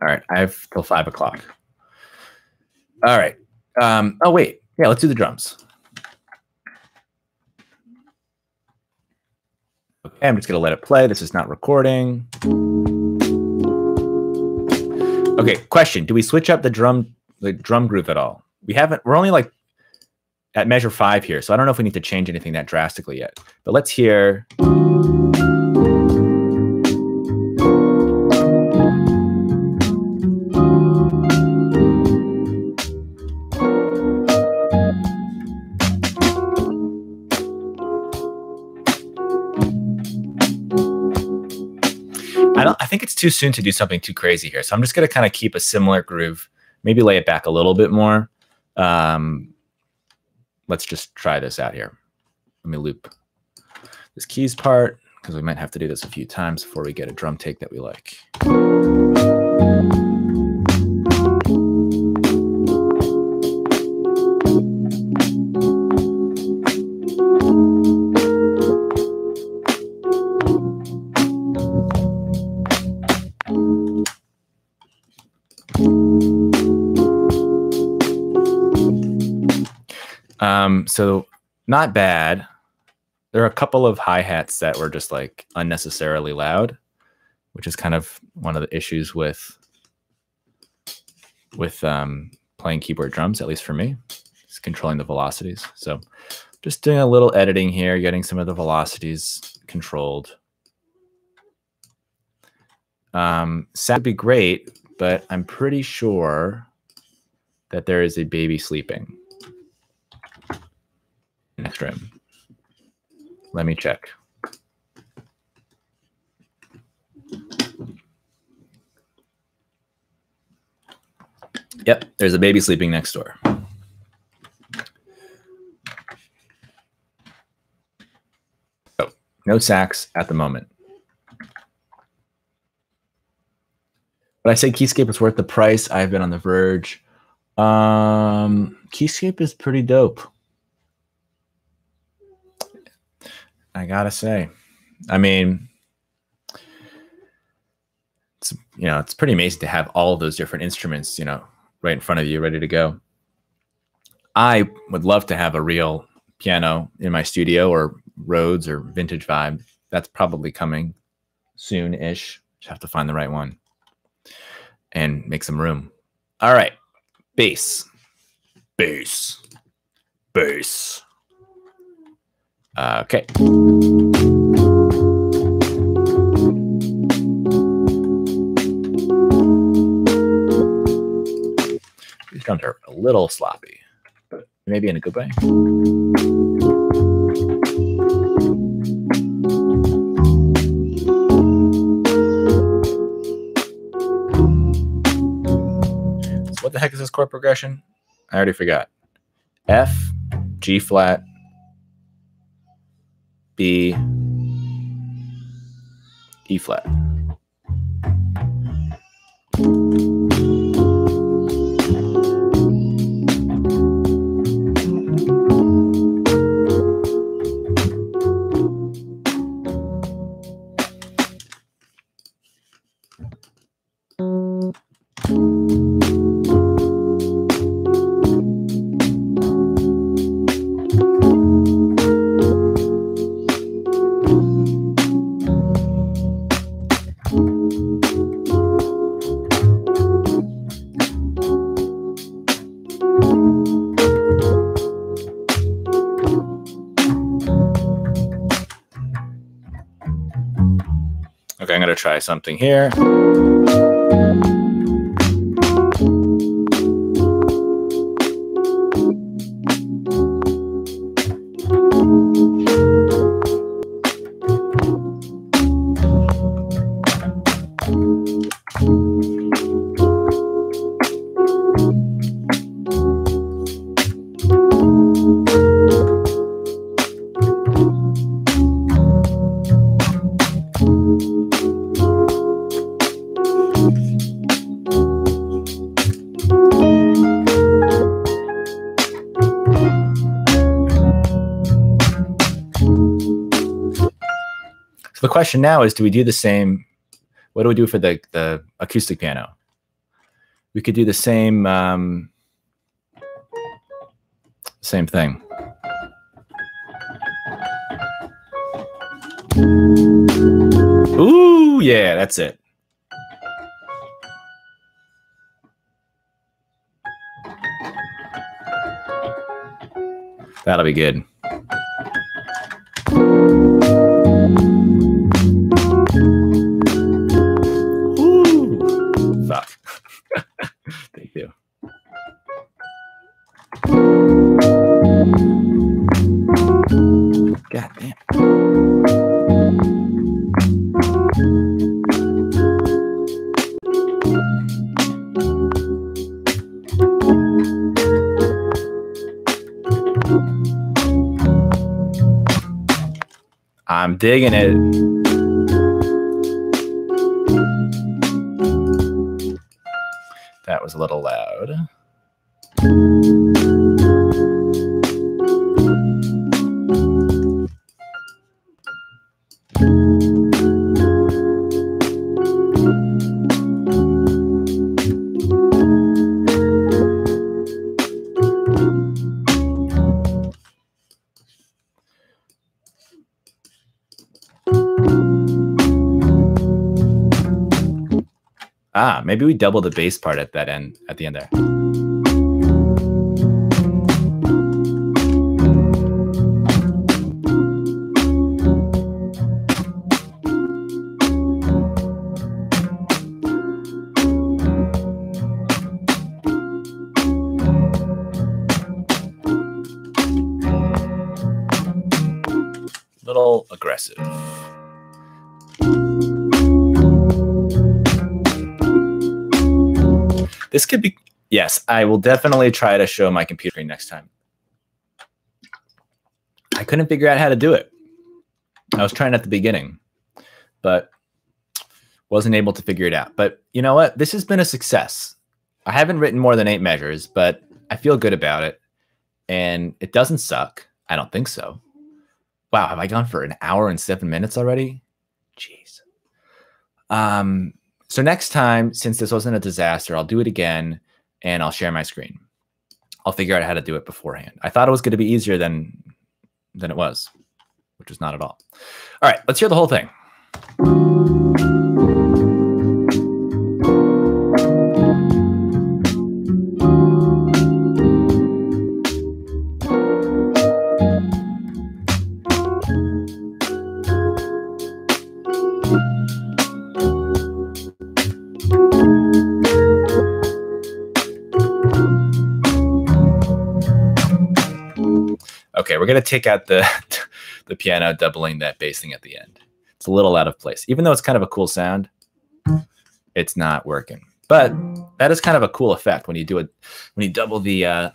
All right, I have till 5 o'clock. All right. Oh, wait. Yeah, let's do the drums. Okay, I'm just going to let it play. This is not recording. Okay, question. Do we switch up the drum groove at all? We haven't. We're only like at measure 5 here, so I don't know if we need to change anything that drastically yet. But let's hear. I think it's too soon to do something too crazy here. So I'm just going to kind of keep a similar groove, maybe lay it back a little bit more. Let's just try this out here. Let me loop this keys part because we might have to do this a few times before we get a drum take that we like. So not bad. There are a couple of hi-hats that were just like unnecessarily loud, which is kind of one of the issues with playing keyboard drums, at least for me. It's controlling the velocities. So just doing a little editing here, getting some of the velocities controlled. Sound would be great, but I'm pretty sure that there is a baby sleeping. Next room. Let me check. Yep, there's a baby sleeping next door. So, no sacks at the moment. But I say Keyscape is worth the price. I've been on the verge. Keyscape is pretty dope. I gotta say. I mean, it's pretty amazing to have all of those different instruments, right in front of you, ready to go. I would love to have a real piano in my studio, or Rhodes or Vintage Vibe. That's probably coming soon-ish. Just have to find the right one and make some room. All right, bass. Okay. These drums are a little sloppy, but maybe in a good way. So what the heck is this chord progression? I already forgot. F, G flat, B, E flat. Okay, I'm going to try something here. So the question now is, do we do the same? What do we do for the acoustic piano? We could do the same thing. Ooh, yeah, that's it. That'll be good. Ooh, fuck. Thank you. God damn. I'm digging it. That was a little loud. Ah, maybe we double the bass part at that end, at the end there. exclusive. This could be, yes, I will definitely try to show my computer screen next time. I couldn't figure out how to do it. I was trying at the beginning, but wasn't able to figure it out. But you know what? This has been a success. I haven't written more than 8 measures, but I feel good about it. And it doesn't suck. I don't think so. Wow, have I gone for an hour and 7 minutes already? Jeez. So next time, since this wasn't a disaster, I'll do it again and I'll share my screen. I'll figure out how to do it beforehand. I thought it was going to be easier than it was, which was not at all. All right, let's hear the whole thing. Okay, we're going to take out the piano, doubling that bass thing at the end. It's a little out of place. Even though it's kind of a cool sound, it's not working. But that is kind of a cool effect when you do it, when you double the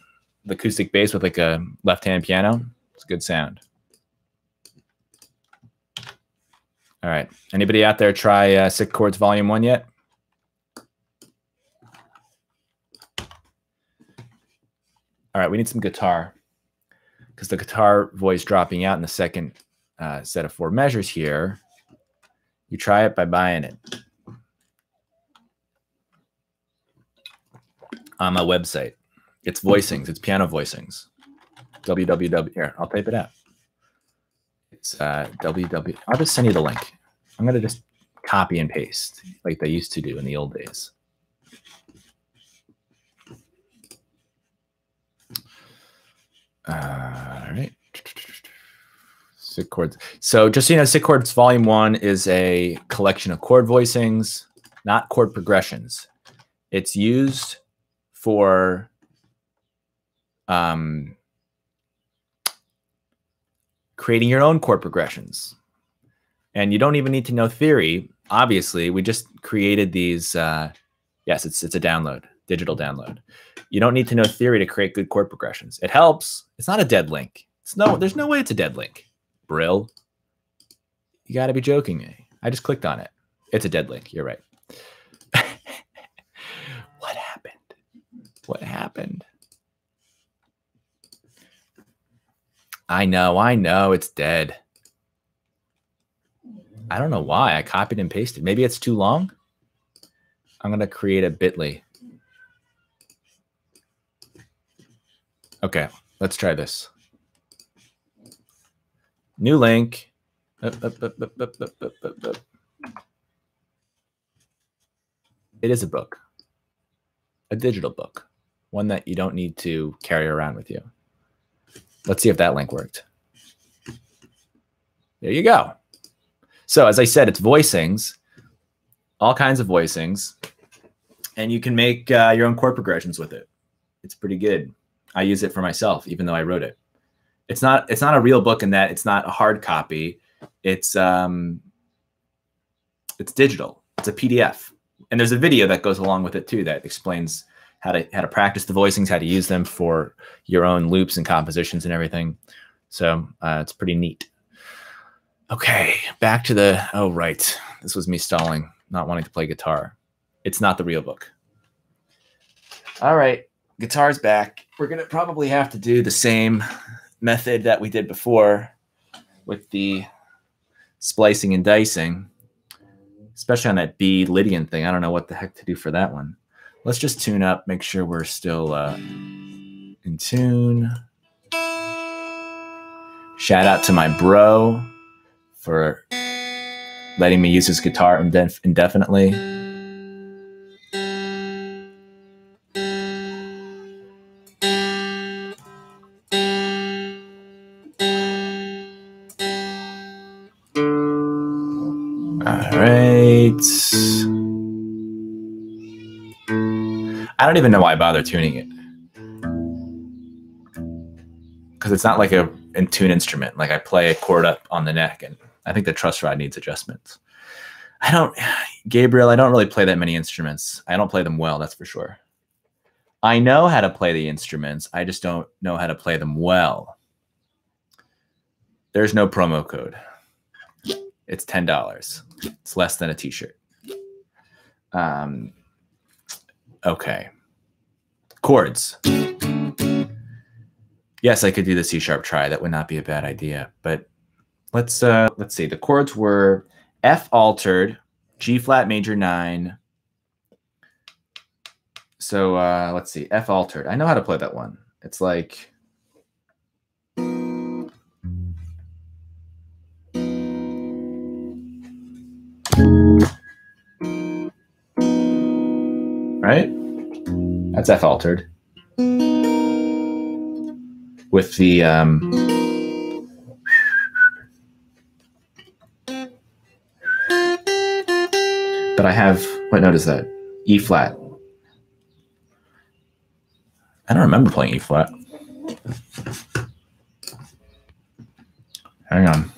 acoustic bass with like a left-hand piano. It's a good sound. All right. Anybody out there try Sick Chords Volume 1 yet? All right, we need some guitar, because the guitar voice dropping out in the second set of 4 measures here. You try it by buying it on my website. It's voicings. It's piano voicings. www. Here, I'll type it out. It's www. I'll just send you the link. I'm going to just copy and paste like they used to do in the old days. All right. Sick Chords. So just so you know, Sick Chords Volume 1 is a collection of chord voicings, not chord progressions. It's used for creating your own chord progressions. And you don't even need to know theory. Obviously, we just created these. Yes, it's a download, digital download. You don't need to know theory to create good chord progressions. It helps. It's not a dead link. There's no way it's a dead link. Brill. You got to be joking me. I just clicked on it. It's a dead link. You're right. What happened? What happened? I know. It's dead. I don't know why. I copied and pasted. Maybe it's too long. I'm going to create a bit.ly. Okay, let's try this. New link. It is a book. A digital book. One that you don't need to carry around with you. Let's see if that link worked. There you go. So as I said, it's voicings. All kinds of voicings. And you can make your own chord progressions with it. It's pretty good. I use it for myself, even though I wrote it. It's not a real book in that it's not a hard copy. It's digital. It's a PDF. And there's a video that goes along with it too that explains how to practice the voicings, how to use them for your own loops and compositions and everything. So it's pretty neat. Okay, back to the, oh right. This was me stalling, not wanting to play guitar. It's not the real book. All right, guitar's back. We're gonna probably have to do the same method that we did before with the splicing and dicing, especially on that B Lydian thing. I don't know what the heck to do for that one. Let's just tune up, make sure we're still in tune. Shout out to my bro for letting me use his guitar indefinitely. All right. I don't even know why I bother tuning it. Because it's not like a in tune instrument. Like I play a chord up on the neck and I think the truss rod needs adjustments. Gabriel, I don't really play that many instruments. I don't play them well, that's for sure. I know how to play the instruments. I just don't know how to play them well. There's no promo code. It's $10. It's less than a t-shirt. Okay. Chords. Yes, I could do the C sharp try. That would not be a bad idea. But let's see. The chords were F altered, G flat major 9. So let's see. F altered. I know how to play that one. It's like right? That's F altered. With the but I have, what note is that? E flat. I don't remember playing E flat. Hang on.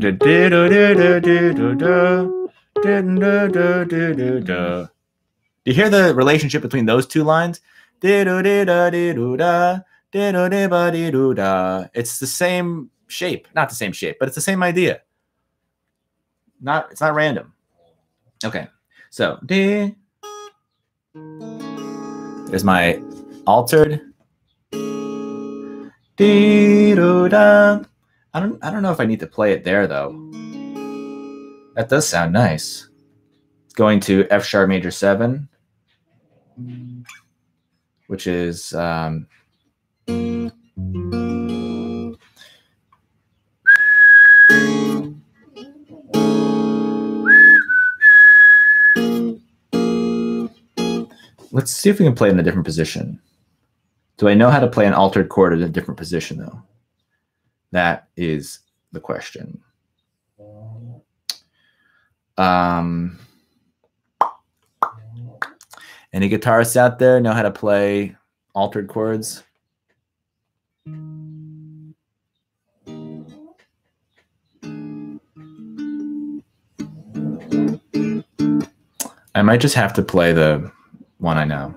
Do you hear the relationship between those two lines? It's the same shape. Not the same shape, but it's the same idea. It's not random. Okay. So D is my altered. D-do-da. I don't know if I need to play it there though. That does sound nice. It's going to F sharp major 7, which is let's see if we can play it in a different position. Do I know how to play an altered chord in a different position though? That is the question. Any guitarists out there know how to play altered chords? I might just have to play the one I know.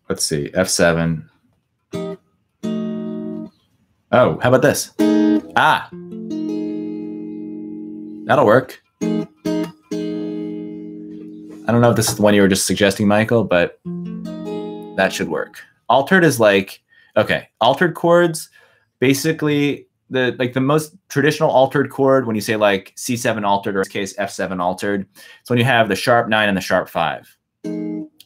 Let's see, F7. Oh, how about this? Ah, that'll work. I don't know if this is the one you were just suggesting, Michael, but that should work. Altered is like, okay, altered chords, basically the most traditional altered chord when you say like C7 altered, or in this case F7 altered, it's when you have the sharp 9 and the sharp 5.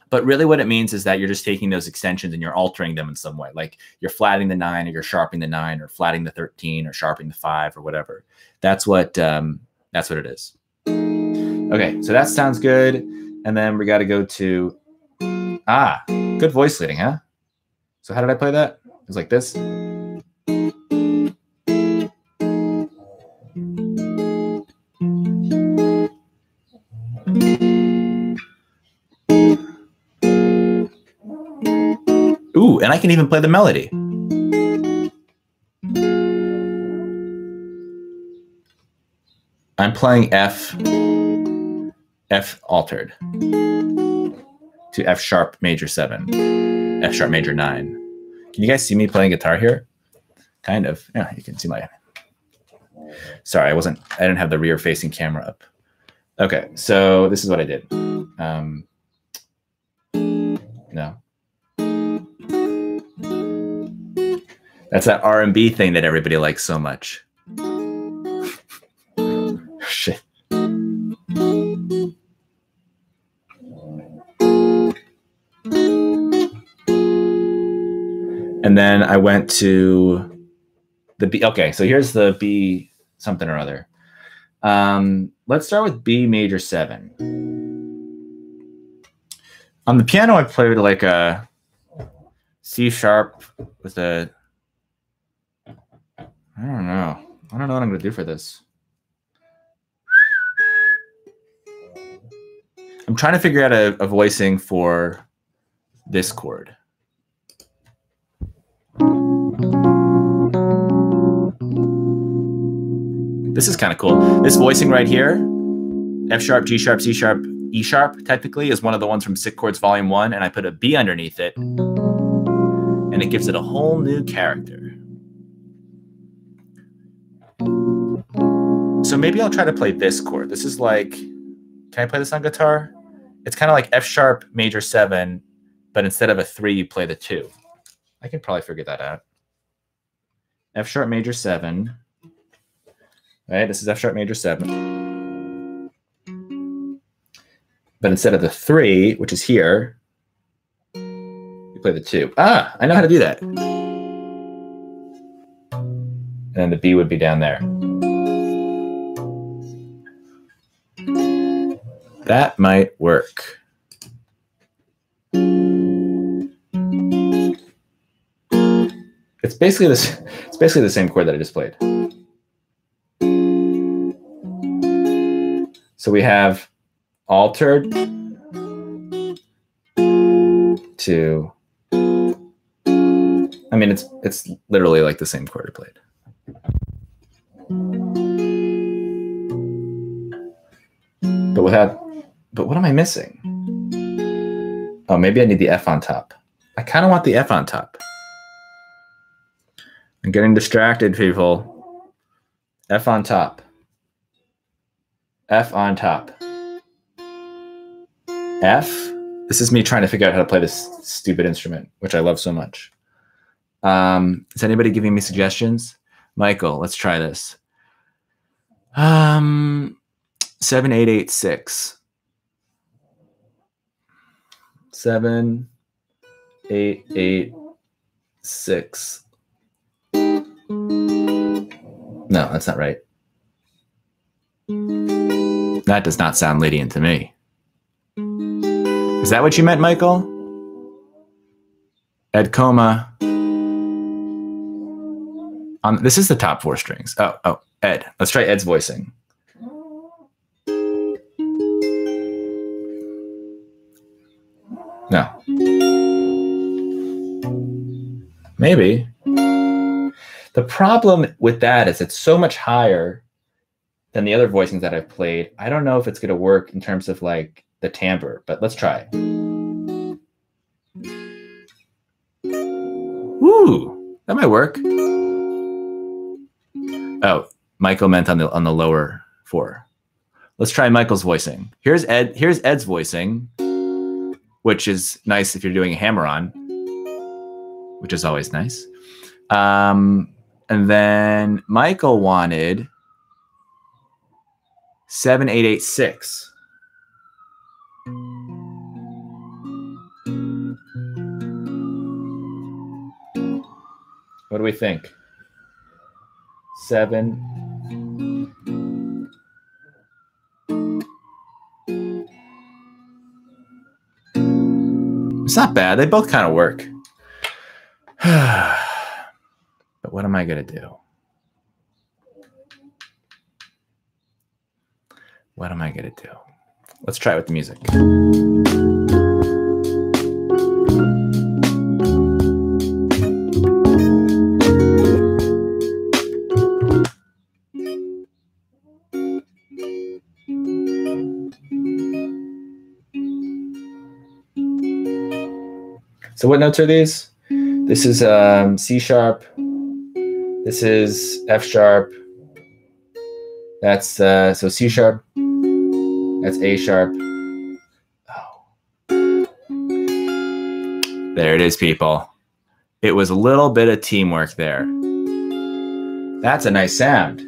But really what it means is that you're just taking those extensions and you're altering them in some way. Like you're flatting the 9 or you're sharpening the 9 or flatting the 13 or sharpening the 5 or whatever. That's what it is. Okay, so that sounds good. And then we got to go to, good voice leading, huh? So how did I play that? It was like this. Ooh, and I can even play the melody. I'm playing F altered to F sharp major 7, F sharp major 9. Can you guys see me playing guitar here? Kind of. Yeah, you can see my. Sorry, I didn't have the rear facing camera up. Okay, so this is what I did. No. That's that R&B thing that everybody likes so much. Shit. And then I went to the B. Okay, so here's the B something or other. Let's start with B major 7. On the piano, I played like a C sharp with a, I don't know what I'm going to do for this. I'm trying to figure out a voicing for this chord. This is kind of cool. This voicing right here, F sharp, G sharp, C sharp, E sharp, technically is one of the ones from Sick Chords Volume 1, and I put a B underneath it, and it gives it a whole new character. So maybe I'll try to play this chord. This is like, can I play this on guitar? It's kind of like F sharp major 7, but instead of a 3, you play the 2. I can probably figure that out. F sharp major 7. Right, this is F sharp major 7. But instead of the 3, which is here, you play the 2. Ah, I know how to do that. And then the B would be down there. That might work. It's basically this. It's basically the same chord that I just played. So we have altered to. I mean, it's literally like the same chord I played. But without. But what am I missing? Oh, maybe I need the F on top. I kind of want the F on top. I'm getting distracted, people. F on top. F on top. F. This is me trying to figure out how to play this stupid instrument, which I love so much. Is anybody giving me suggestions? Michael, let's try this. 7886. 7, 8, 8, 6. No, that's not right. That does not sound Lydian to me. Is that what you meant, Michael? Ed Coma. This is the top 4 strings. Oh, Ed. Let's try Ed's voicing. No. Maybe. The problem with that is it's so much higher than the other voicings that I've played. I don't know if it's going to work in terms of like the timbre, but let's try. Woo, that might work. Oh, Michael meant on the lower 4. Let's try Michael's voicing. Here's Ed's voicing, which is nice if you're doing a hammer-on, which is always nice. And then Michael wanted 7886. What do we think? 7. It's not bad. They both kind of work. But what am I going to do? What am I going to do? Let's try it with the music. So what notes are these? This is C sharp. This is F sharp. That's so C sharp. That's A sharp. Oh. There it is, people. It was a little bit of teamwork there. That's a nice sound.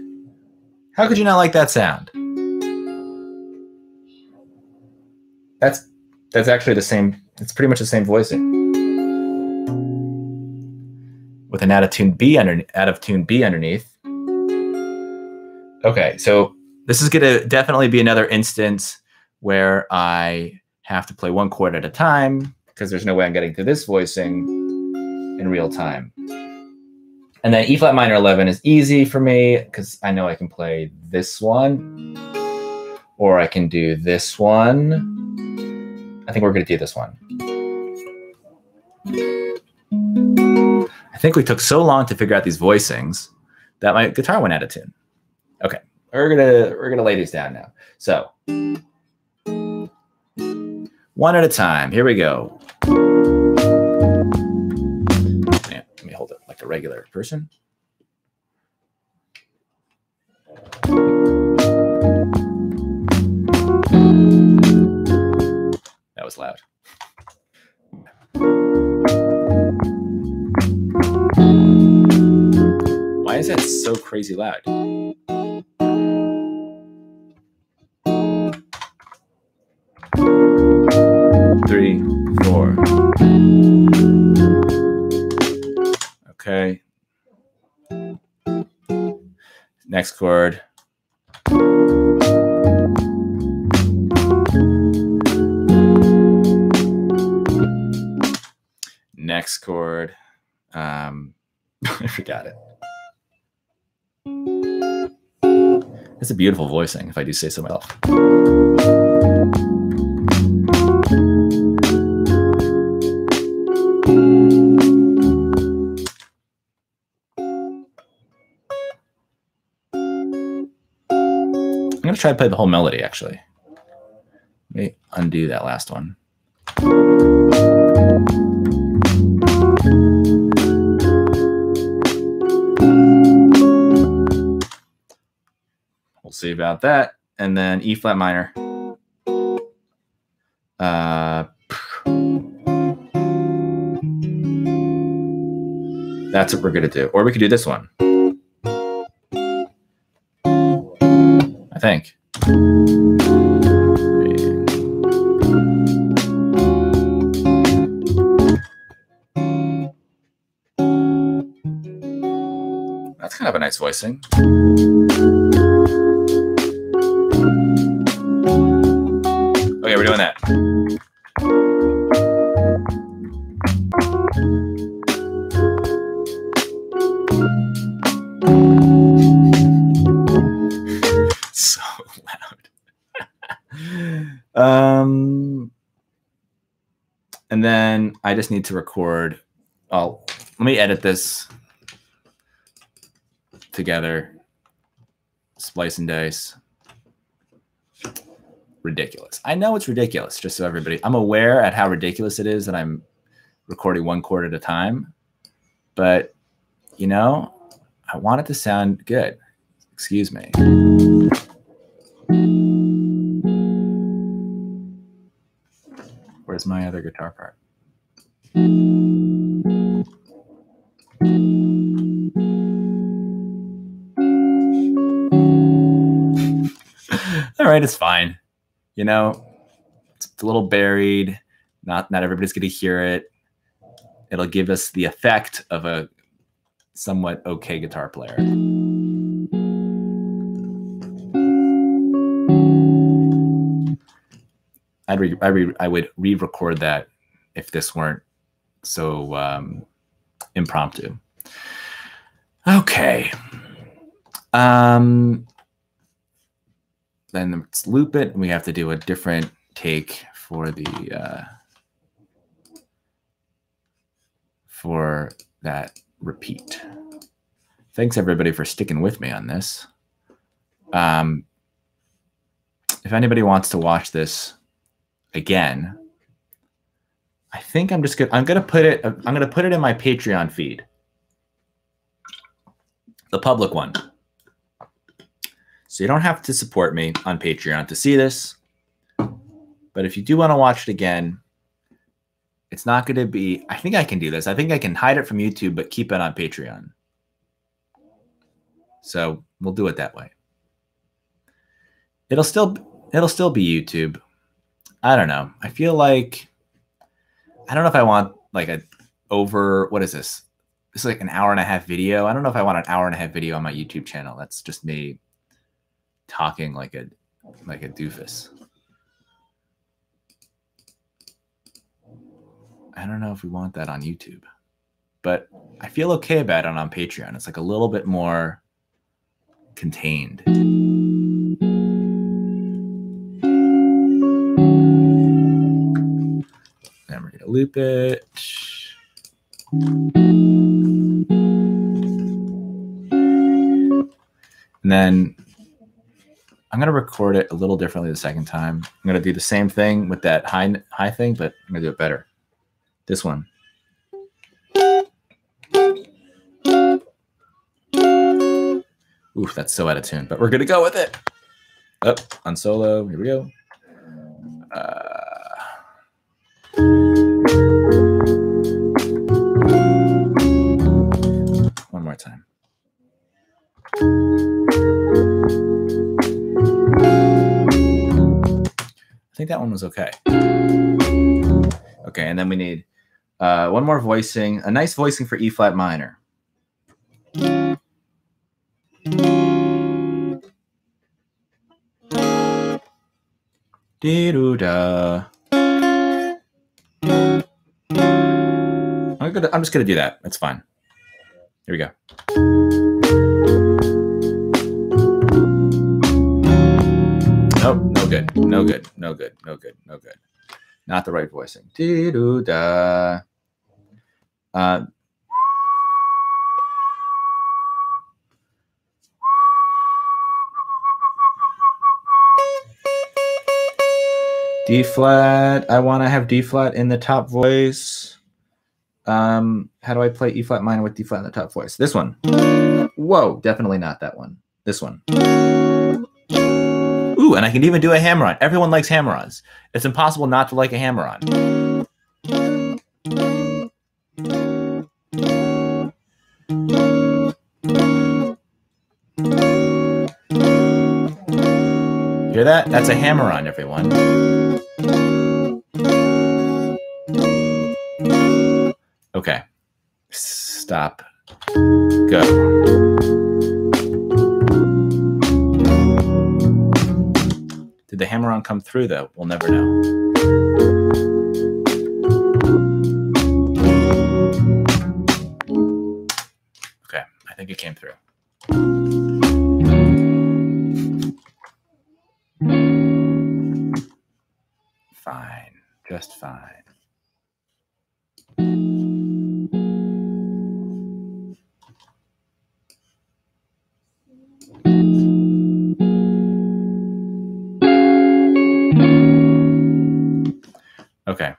How could you not like that sound? That's actually the same. It's pretty much the same voicing. With an out of tune B underneath. Okay, so this is going to definitely be another instance where I have to play one chord at a time because there's no way I'm getting to this voicing in real time. And then E flat minor 11 is easy for me because I know I can play this one or I can do this one. I think we're going to do this one. I think we took so long to figure out these voicings that my guitar went out of tune. Okay, we're gonna lay these down now. So one at a time. Here we go. Yeah, let me hold it like a regular person. That was loud. Why is that so crazy loud? 3, 4. Okay. Next chord. Next chord. I forgot it. It's a beautiful voicing, if I do say so myself. I'm going to try to play the whole melody, actually. Let me undo that last one. We'll see about that. And then E flat minor. That's what we're going to do. Or we could do this one. I think. That's kind of a nice voicing. Okay, we're doing that. So loud. And then I just need to record. Oh, let me edit this together. Splice and dice. Ridiculous. I know it's ridiculous, just so everybody, I'm aware at how ridiculous it is that I'm recording one chord at a time, but you know, I want it to sound good. Excuse me. Where's my other guitar part? All right, it's fine. You know, it's a little buried. Not everybody's going to hear it. It'll give us the effect of a somewhat okay guitar player. I would re-record that if this weren't so impromptu. Okay. Then let's loop it. We have to do a different take for the for that repeat. Thanks everybody for sticking with me on this. If anybody wants to watch this again, I think I'm gonna put it in my Patreon feed, the public one. So you don't have to support me on Patreon to see this. But if you do want to watch it again, it's not going to be, I think I can do this. I think I can hide it from YouTube, but keep it on Patreon. So we'll do it that way. It'll still be YouTube. I don't know. I feel like, I don't know if I want like what is this? This is like an hour-and-a-half video. I don't know if I want an hour-and-a-half video on my YouTube channel. That's just me talking like a doofus. I don't know if we want that on YouTube, but I feel okay about it on Patreon. It's like a little bit more contained. Then we're gonna loop it. And then I'm going to record it a little differently the second time. I'm going to do the same thing with that high thing, but I'm going to do it better. This one. Oof, that's so out of tune, but we're going to go with it. Up on solo. Here we go. One more time. I think that one was okay. Okay, and then we need one more voicing, a nice voicing for E flat minor. Dee-doo-da. I'm just gonna do that. That's fine. Here we go. Nope, no good. No good. No good. No good. No good. Not the right voicing. Dee-doo-da. D flat. I want to have D flat in the top voice. How do I play E flat minor with D flat in the top voice? This one. Whoa, definitely not that one. This one. Ooh, and I can even do a hammer-on. Everyone likes hammer-ons. It's impossible not to like a hammer-on. Hear that? That's a hammer-on, everyone. Okay. Stop. Go. Did the hammer-on come through, though? We'll never know. Okay, I think it came through. Fine, just fine. Okay,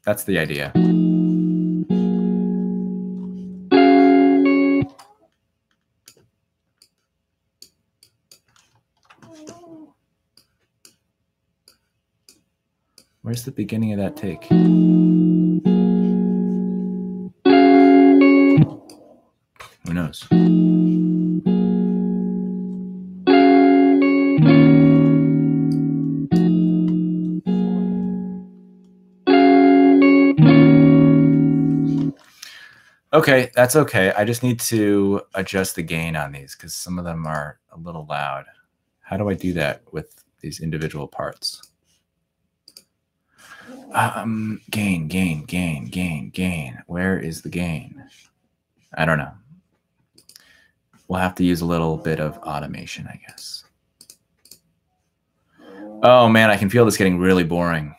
that's the idea. Where's the beginning of that take? Who knows? Okay, that's okay. I just need to adjust the gain on these because some of them are a little loud. How do I do that with these individual parts? Gain. Where is the gain? I don't know. We'll have to use a little bit of automation, I guess. Oh man, I can feel this getting really boring.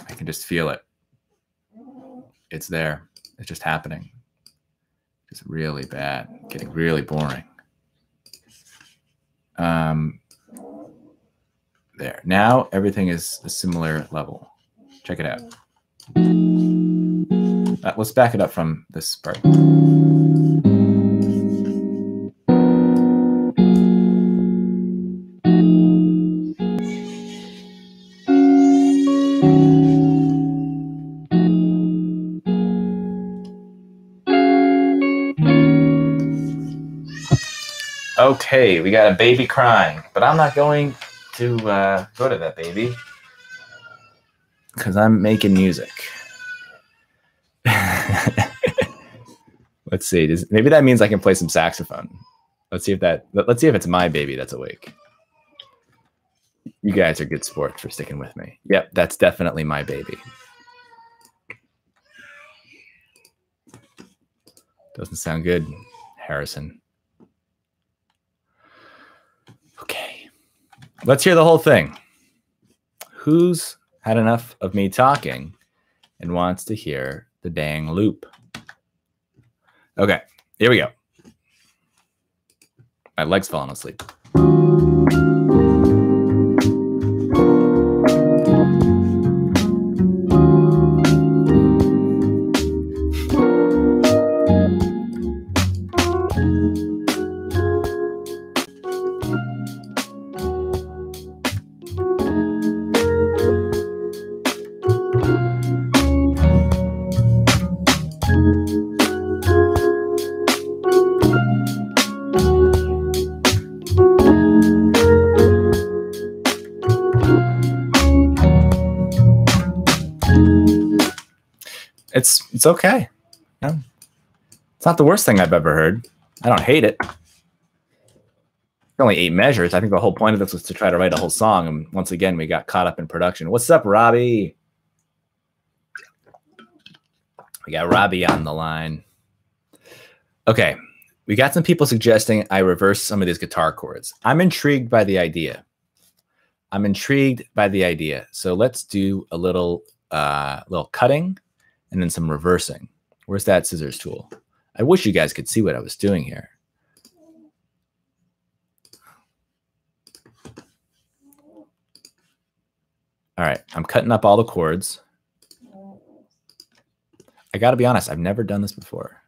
I can just feel it. It's there. It's just happening. It's really bad, getting really boring. There. Now everything is a similar level. Check it out. Let's back it up from this part. Okay, we got a baby crying, but I'm not going to go to that baby because I'm making music. Let's see. Maybe that means I can play some saxophone. Let's see if it's my baby that's awake. You guys are good sports for sticking with me. Yep, that's definitely my baby. Doesn't sound good, Harrison. Okay, let's hear the whole thing. Who's had enough of me talking and wants to hear the dang loop? Okay, here we go. My leg's falling asleep. It's okay. No, it's not the worst thing I've ever heard. I don't hate it. Only 8 measures. I think the whole point of this was to try to write a whole song, and once again, we got caught up in production. What's up, Robbie? We got Robbie on the line. Okay, we got some people suggesting I reverse some of these guitar chords. I'm intrigued by the idea. So let's do a little cutting and then some reversing. Where's that scissors tool? I wish you guys could see what I was doing here. All right, I'm cutting up all the chords. I got to be honest, I've never done this before.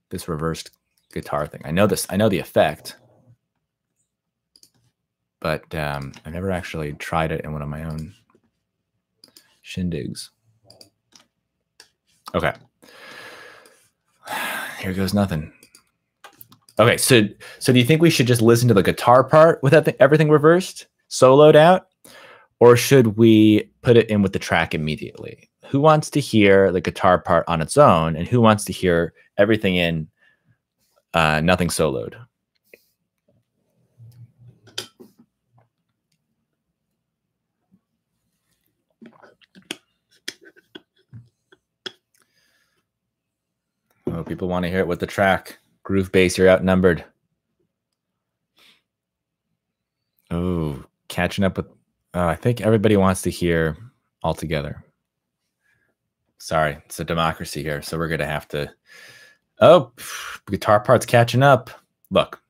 This reversed guitar thing. I know this. I know the effect, but I never actually tried it in one of my own shindigs. Okay. Here goes nothing. Okay, so do you think we should just listen to the guitar part with everything reversed, soloed out? Or should we put it in with the track immediately? Who wants to hear the guitar part on its own, and who wants to hear everything in, nothing soloed? Oh, people want to hear it with the track. Groove Bass, you're outnumbered. Oh, catching up with... I think everybody wants to hear all together. Sorry, it's a democracy here, so we're going to have to... Oh, guitar part's catching up. Look,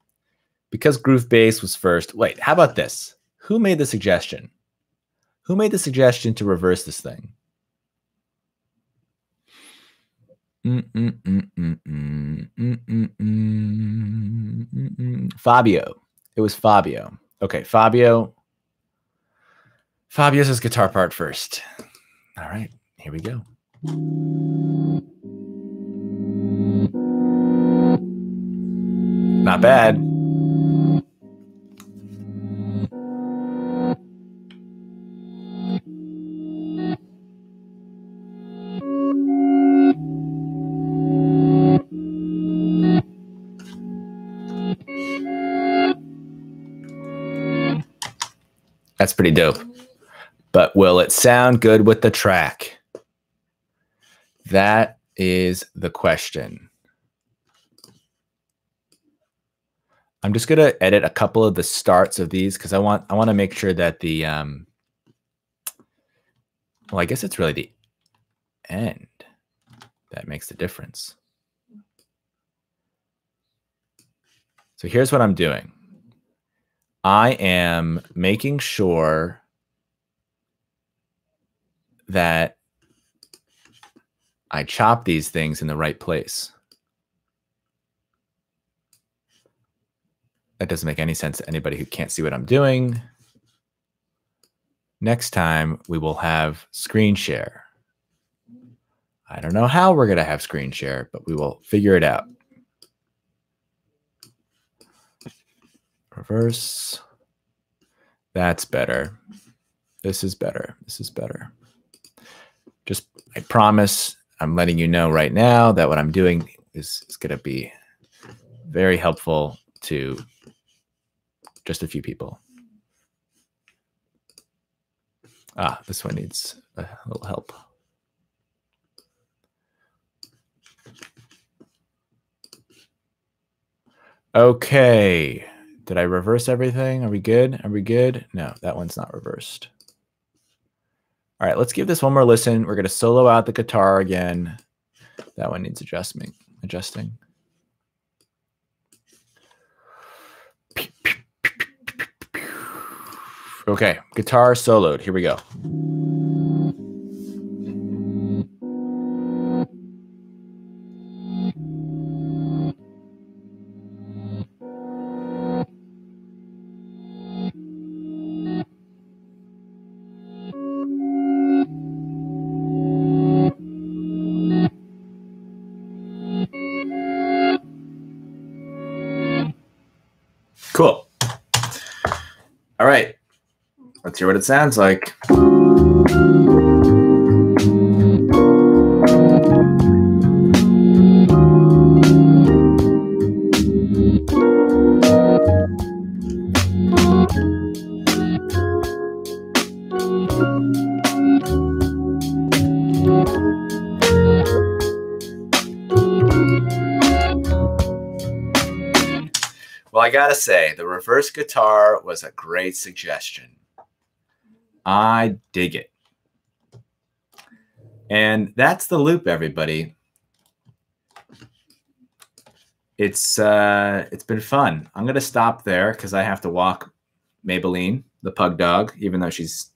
because Groove Bass was first... Wait, how about this? Who made the suggestion? Who made the suggestion to reverse this thing? Fabio. It was Fabio. Okay, Fabio. Fabio's guitar part first. All right, here we go. Not bad. That's pretty dope. But will it sound good with the track? That is the question. I'm just going to edit a couple of the starts of these because I want to make sure that the well, I guess it's really the end that makes the difference. So here's what I'm doing. I am making sure that I chop these things in the right place. That doesn't make any sense to anybody who can't see what I'm doing. Next time, we will have screen share. I don't know how we're going to have screen share, but we will figure it out. Reverse. That's better. This is better. This is better. Just, I promise, I'm letting you know right now that what I'm doing is going to be very helpful to just a few people. Ah, this one needs a little help. Okay. Did I reverse everything? Are we good? Are we good? No, that one's not reversed. All right, let's give this one more listen. We're going to solo out the guitar again. That one needs adjusting. Okay, guitar soloed. Here we go. Cool. All right. Let's hear what it sounds like. Well, I gotta say, the reverse guitar was a great suggestion. I dig it. And that's the loop, everybody. It's been fun. I'm gonna stop there because I have to walk Maybelline, the pug dog, even though she's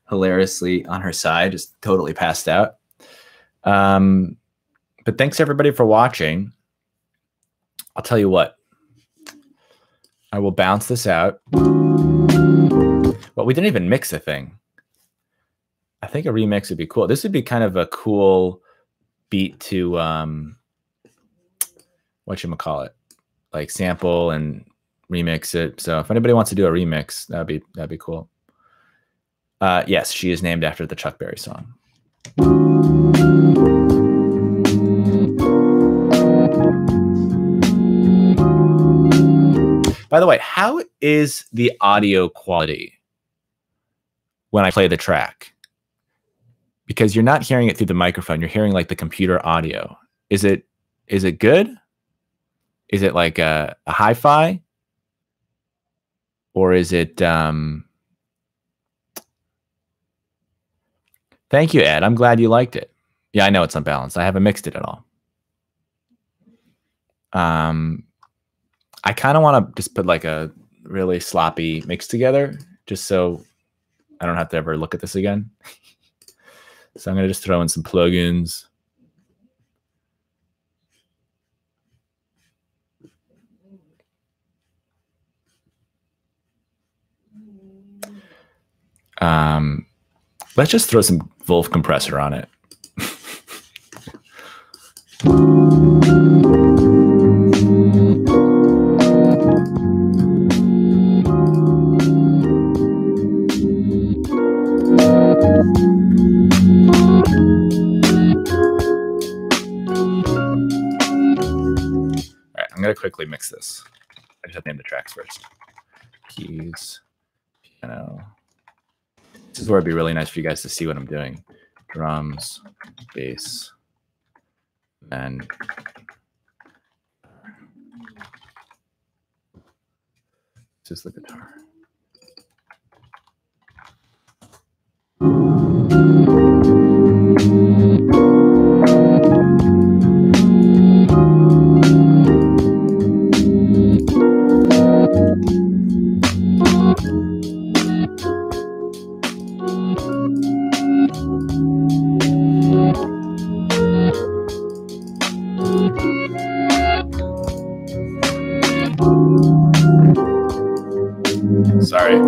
hilariously on her side, just totally passed out. But thanks everybody for watching. I'll tell you what. I will bounce this out. Well, we didn't even mix a thing. I think a remix would be cool. This would be kind of a cool beat to whatchamacallit, like sample and remix it. So if anybody wants to do a remix, that'd be cool. Yes, she is named after the Chuck Berry song. By the way, how is the audio quality when I play the track? Because you're not hearing it through the microphone. You're hearing like the computer audio. Is it good? Is it like a hi-fi? Or is it... Thank you, Ed. I'm glad you liked it. Yeah, I know it's unbalanced. I haven't mixed it at all. I kind of want to just put like a really sloppy mix together just so I don't have to ever look at this again. So I'm going to just throw in some plugins. Let's just throw some Wolf compressor on it. I'm going to quickly mix this. I just have to name the tracks first. Keys, piano. This is where it'd be really nice for you guys to see what I'm doing. Drums, bass, and this is the guitar. Sorry.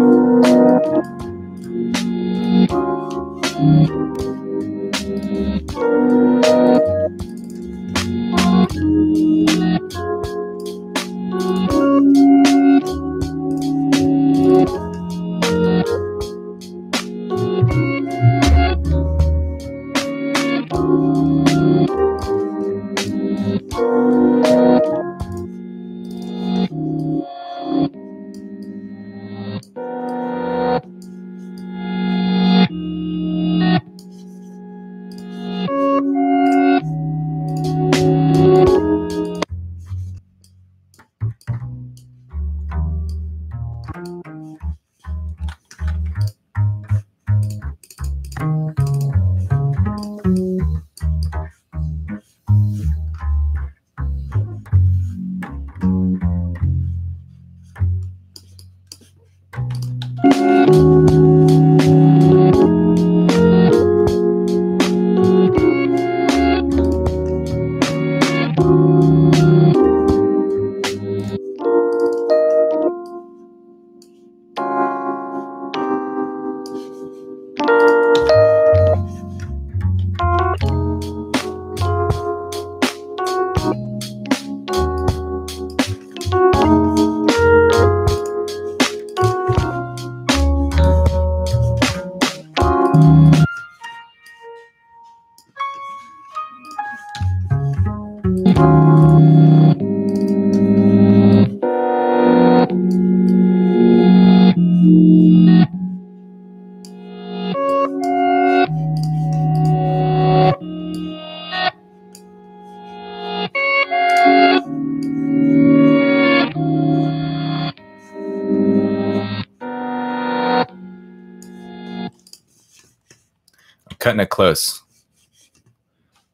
cutting it close.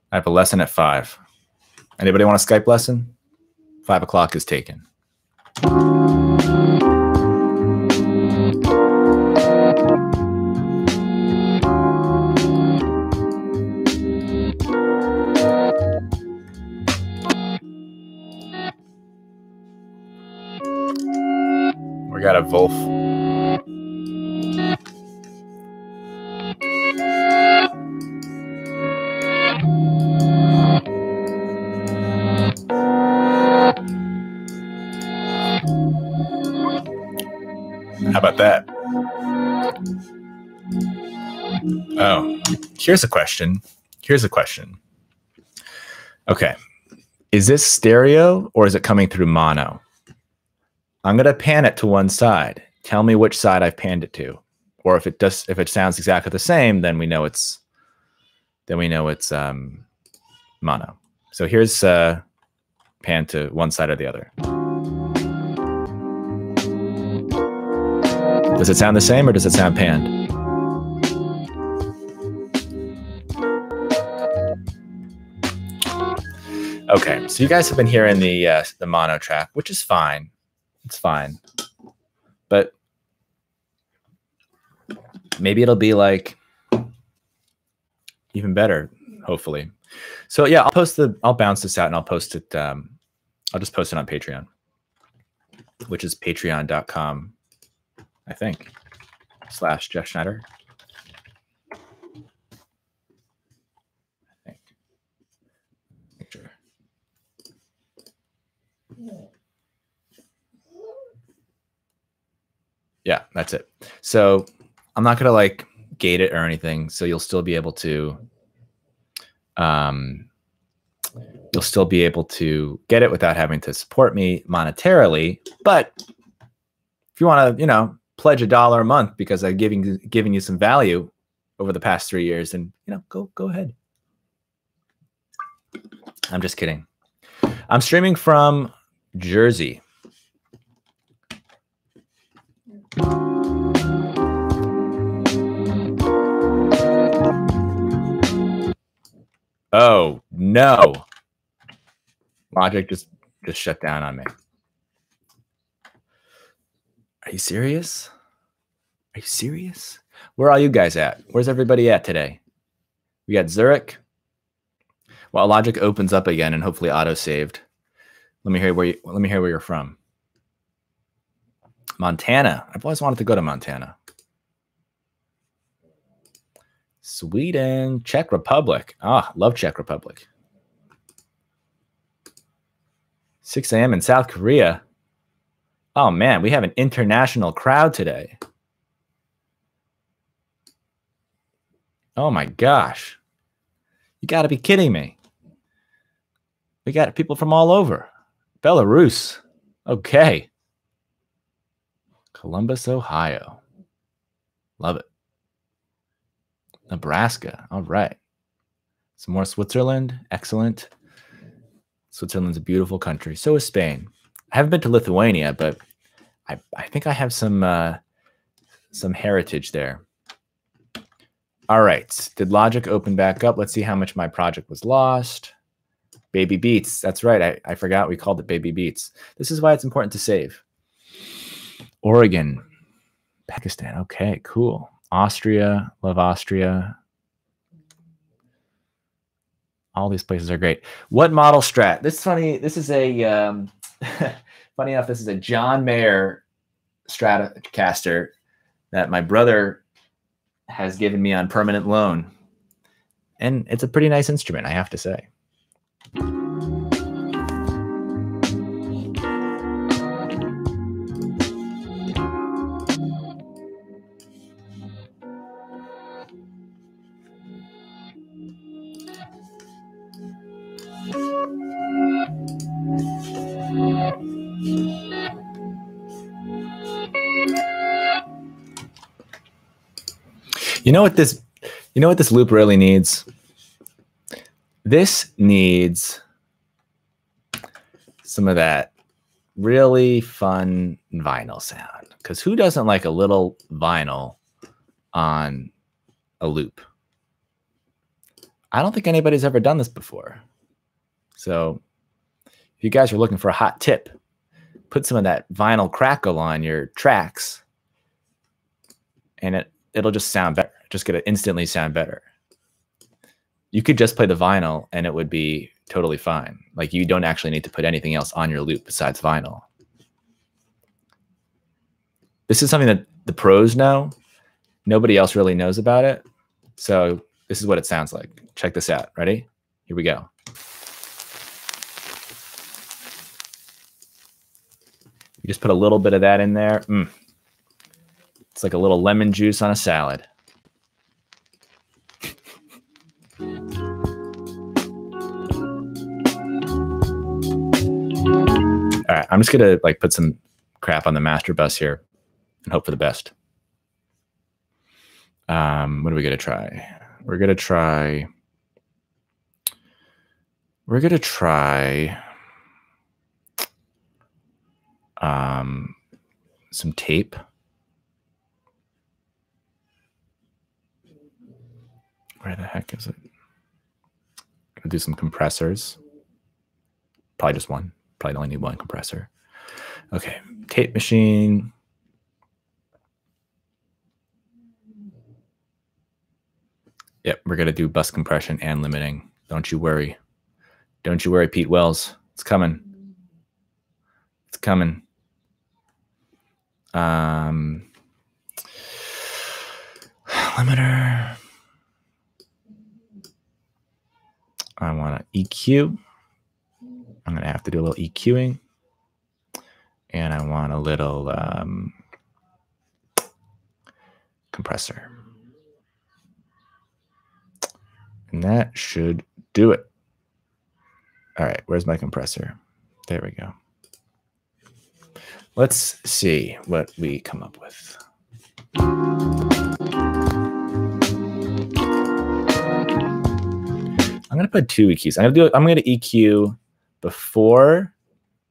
I have a lesson at 5. Anybody want a Skype lesson? 5 o'clock is taken. We got a Wolf. How about that? Oh, here's a question. Okay. Is this stereo or is it coming through mono? I'm going to pan it to one side. Tell me which side I've panned it to. Or if it sounds exactly the same, then we know it's mono. So here's pan to one side or the other. Does it sound the same or does it sound panned? Okay, so you guys have been hearing the mono track, which is fine. It's fine. But maybe it'll be like even better, hopefully. So yeah, I'll bounce this out and I'll post it. I'll just post it on Patreon, which is patreon.com, I think, /Jeff Schneider. I think. Make sure. Yeah, that's it. So I'm not going to like gate it or anything. So you'll still be able to, get it without having to support me monetarily. But if you want to, pledge $1 a month because I'm giving you some value over the past 3 years, then, go ahead. I'm just kidding. I'm streaming from Jersey. Oh no. Logic just shut down on me. Are you serious? Are you serious? Where are you guys at? Where's everybody at today? We got Zurich. Well, Logic opens up again and hopefully auto-saved. Let me hear where you're from. Montana. I've always wanted to go to Montana. Sweden, Czech Republic. Ah, love Czech Republic. 6 a.m. in South Korea. Oh man, we have an international crowd today. Oh my gosh. You got to be kidding me. We got people from all over. Belarus. Okay. Columbus, Ohio. Love it. Nebraska. All right. Some more Switzerland. Excellent. Switzerland's a beautiful country. So is Spain. I haven't been to Lithuania, but I think I have some heritage there. All right. Did Logic open back up? Let's see how much my project was lost. Baby Beats. That's right. I forgot we called it Baby Beats. This is why it's important to save. Oregon. Pakistan. Okay, cool. Austria. Love Austria. All these places are great. What model Strat? This is funny. This is a funny enough. This is a John Mayer Stratocaster that my brother has given me on permanent loan, and it's a pretty nice instrument, I have to say. You know what this loop really needs? This needs some of that really fun vinyl sound. Because who doesn't like a little vinyl on a loop? I don't think anybody's ever done this before. So if you guys are looking for a hot tip, put some of that vinyl crackle on your tracks and it'll just sound better. Just get it instantly sound better. You could just play the vinyl and it would be totally fine. Like you don't actually need to put anything else on your loop besides vinyl. This is something that the pros know. Nobody else really knows about it. So this is what it sounds like. Check this out. Ready? Here we go. You just put a little bit of that in there. It's like a little lemon juice on a salad. All right, I'm just gonna like put some crap on the master bus here and hope for the best. What are we gonna try? We're gonna try some tape. Where the heck is it? Gonna do some compressors. Probably just one. Probably only need one compressor. Okay, tape machine. Yep, we're gonna do bus compression and limiting. Don't you worry. Don't you worry, Pete Wells. It's coming. It's coming. Limiter. I want to EQ. I'm going to have to do a little EQing. And I want a little compressor. And that should do it. All right, where's my compressor? There we go. Let's see what we come up with. I'm going to put two EQs. I'm going to EQ before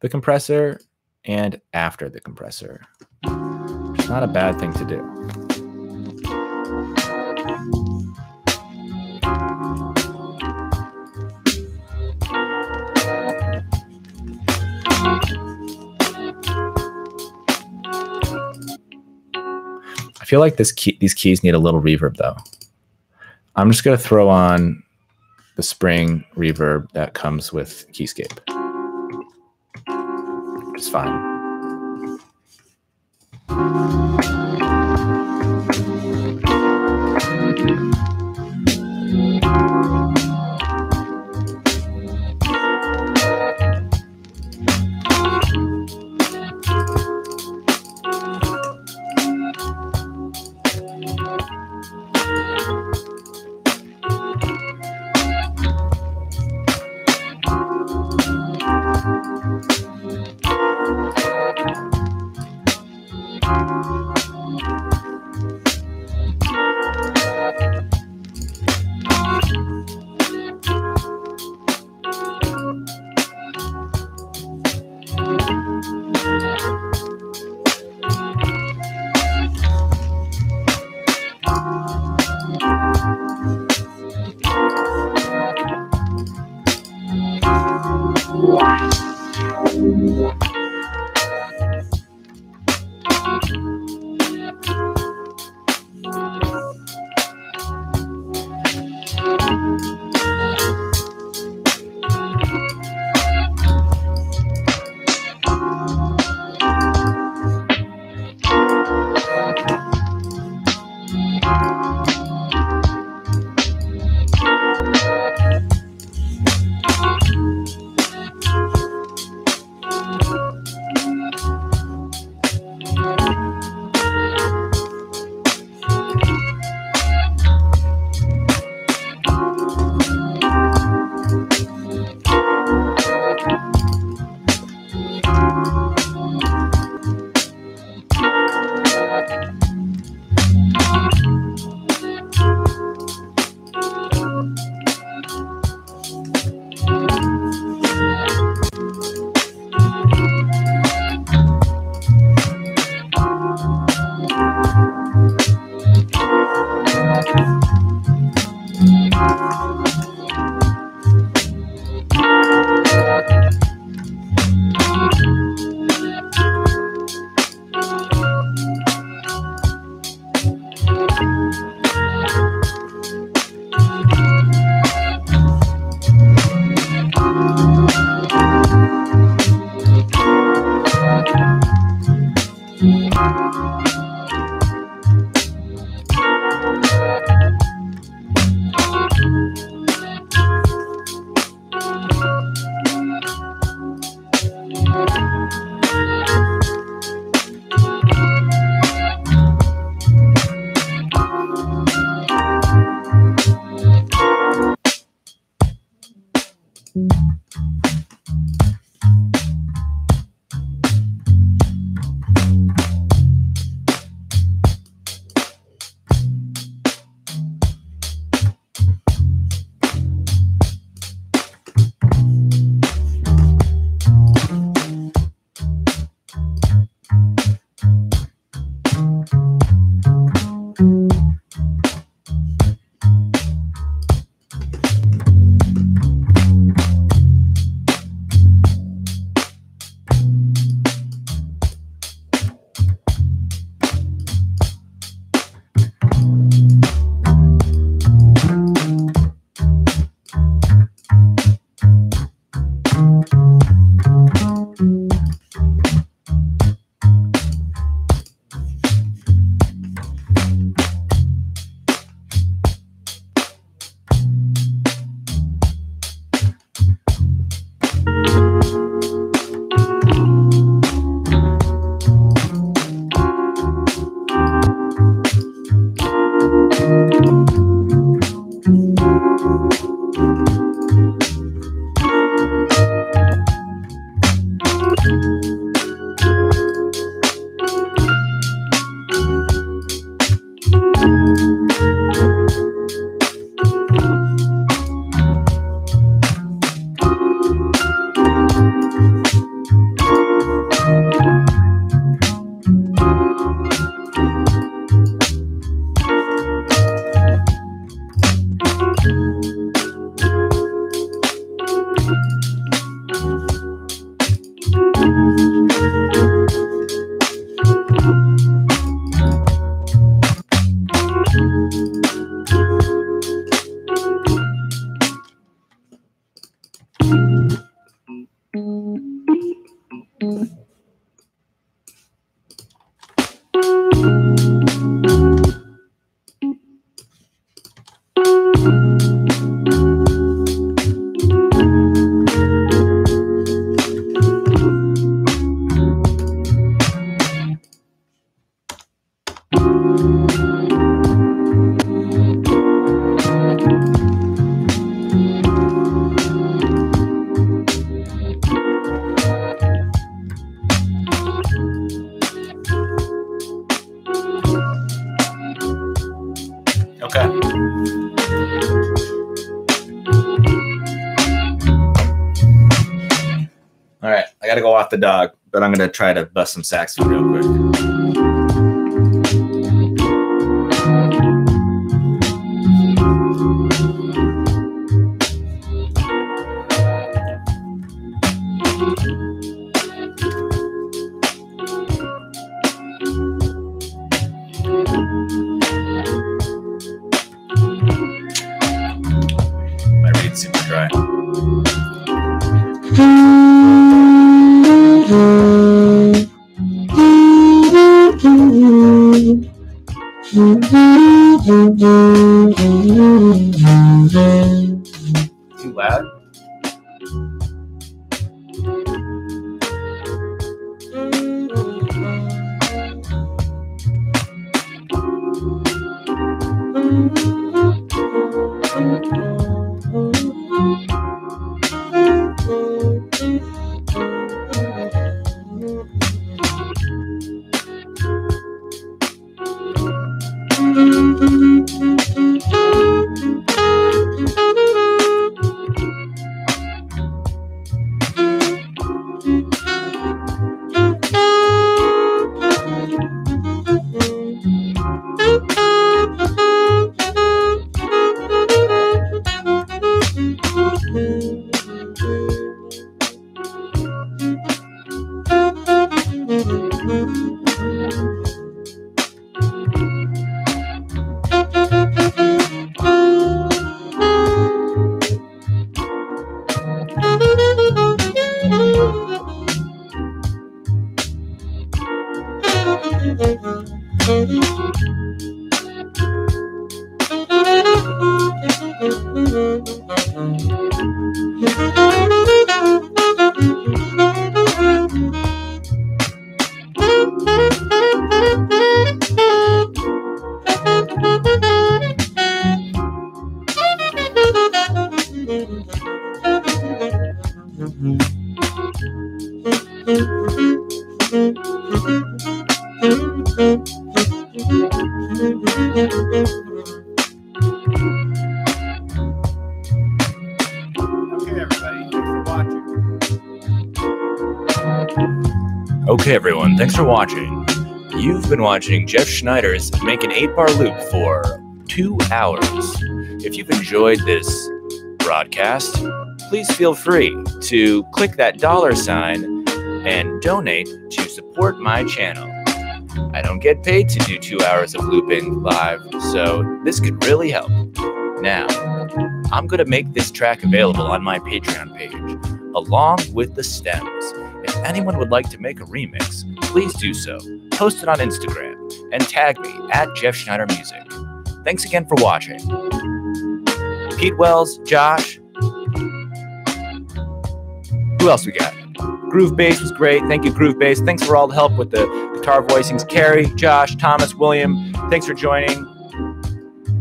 the compressor and after the compressor. It's not a bad thing to do. I feel like these keys need a little reverb though. I'm just going to throw on the spring reverb that comes with Keyscape. It's fine. All right, I got to go off the dog, but I'm going to try to bust some saxophone real quick. My reed's super dry. Okay, everyone, thanks for watching. You've been watching Jeff Schneider's Make an 8-Bar Loop for 2 hours. If you've enjoyed this broadcast, please feel free to click that $sign and donate to support my channel. I don't get paid to do 2 hours of looping live, so this could really help. Now, I'm going to make this track available on my Patreon page, along with the stems. If anyone would like to make a remix, please do so. Post it on Instagram and tag me at Jeff Schneider Music. Thanks again for watching. Pete Wells, Josh. Who else we got? Groove Bass was great. Thank you, Groove Bass. Thanks for all the help with the guitar voicings. Carrie, Josh, Thomas, William. Thanks for joining.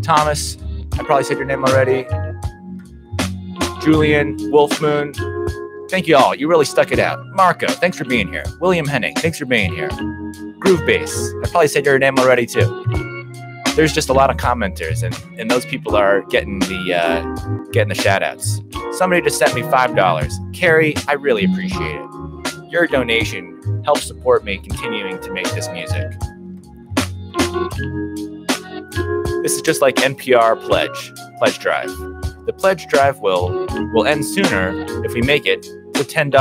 Thomas, I probably said your name already. Julian, Wolf Moon. Thank you all. You really stuck it out. Marco, thanks for being here. William Henning, thanks for being here. Groove Bass, I probably said your name already too. There's just a lot of commenters, and those people are getting the shout outs. Somebody just sent me $5. Carrie, I really appreciate it. Your donation helps support me continuing to make this music. This is just like NPR pledge drive. The pledge drive will end sooner if we make it to $10.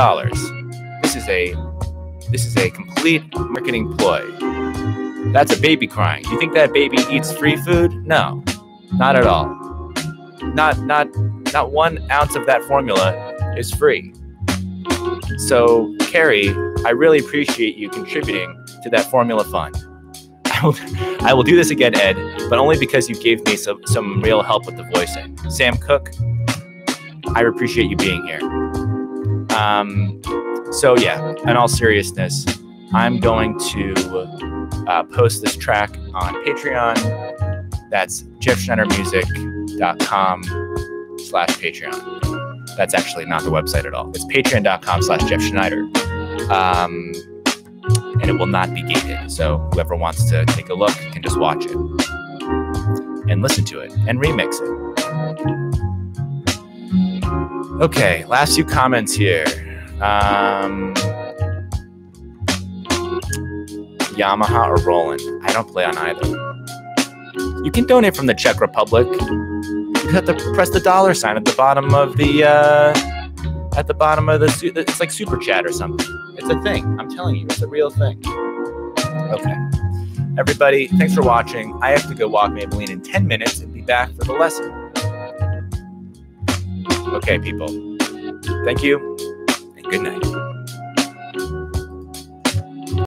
This is a complete marketing ploy. That's a baby crying. You think that baby eats free food? No, not at all. Not 1 ounce of that formula is free. So, Carrie, I really appreciate you contributing to that formula fund. I will do this again, Ed, but only because you gave me some real help with the voicing. Sam Cook, I appreciate you being here. So yeah, in all seriousness, I'm going to post this track on Patreon. That's jeffschneidermusic.com/Patreon. That's actually not the website at all. It's patreon.com/JeffSchneider. And it will not be gated. So whoever wants to take a look can just watch it and listen to it and remix it. Okay, last few comments here. Yamaha or Roland? I don't play on either. You can donate from the Czech Republic. You have to press the $sign at the bottom of the it's like Super Chat or something. It's a thing. I'm telling you, it's a real thing. Okay. Everybody, thanks for watching. I have to go walk Maybelline in 10 minutes and be back for the lesson. Okay, people. Thank you, and good night.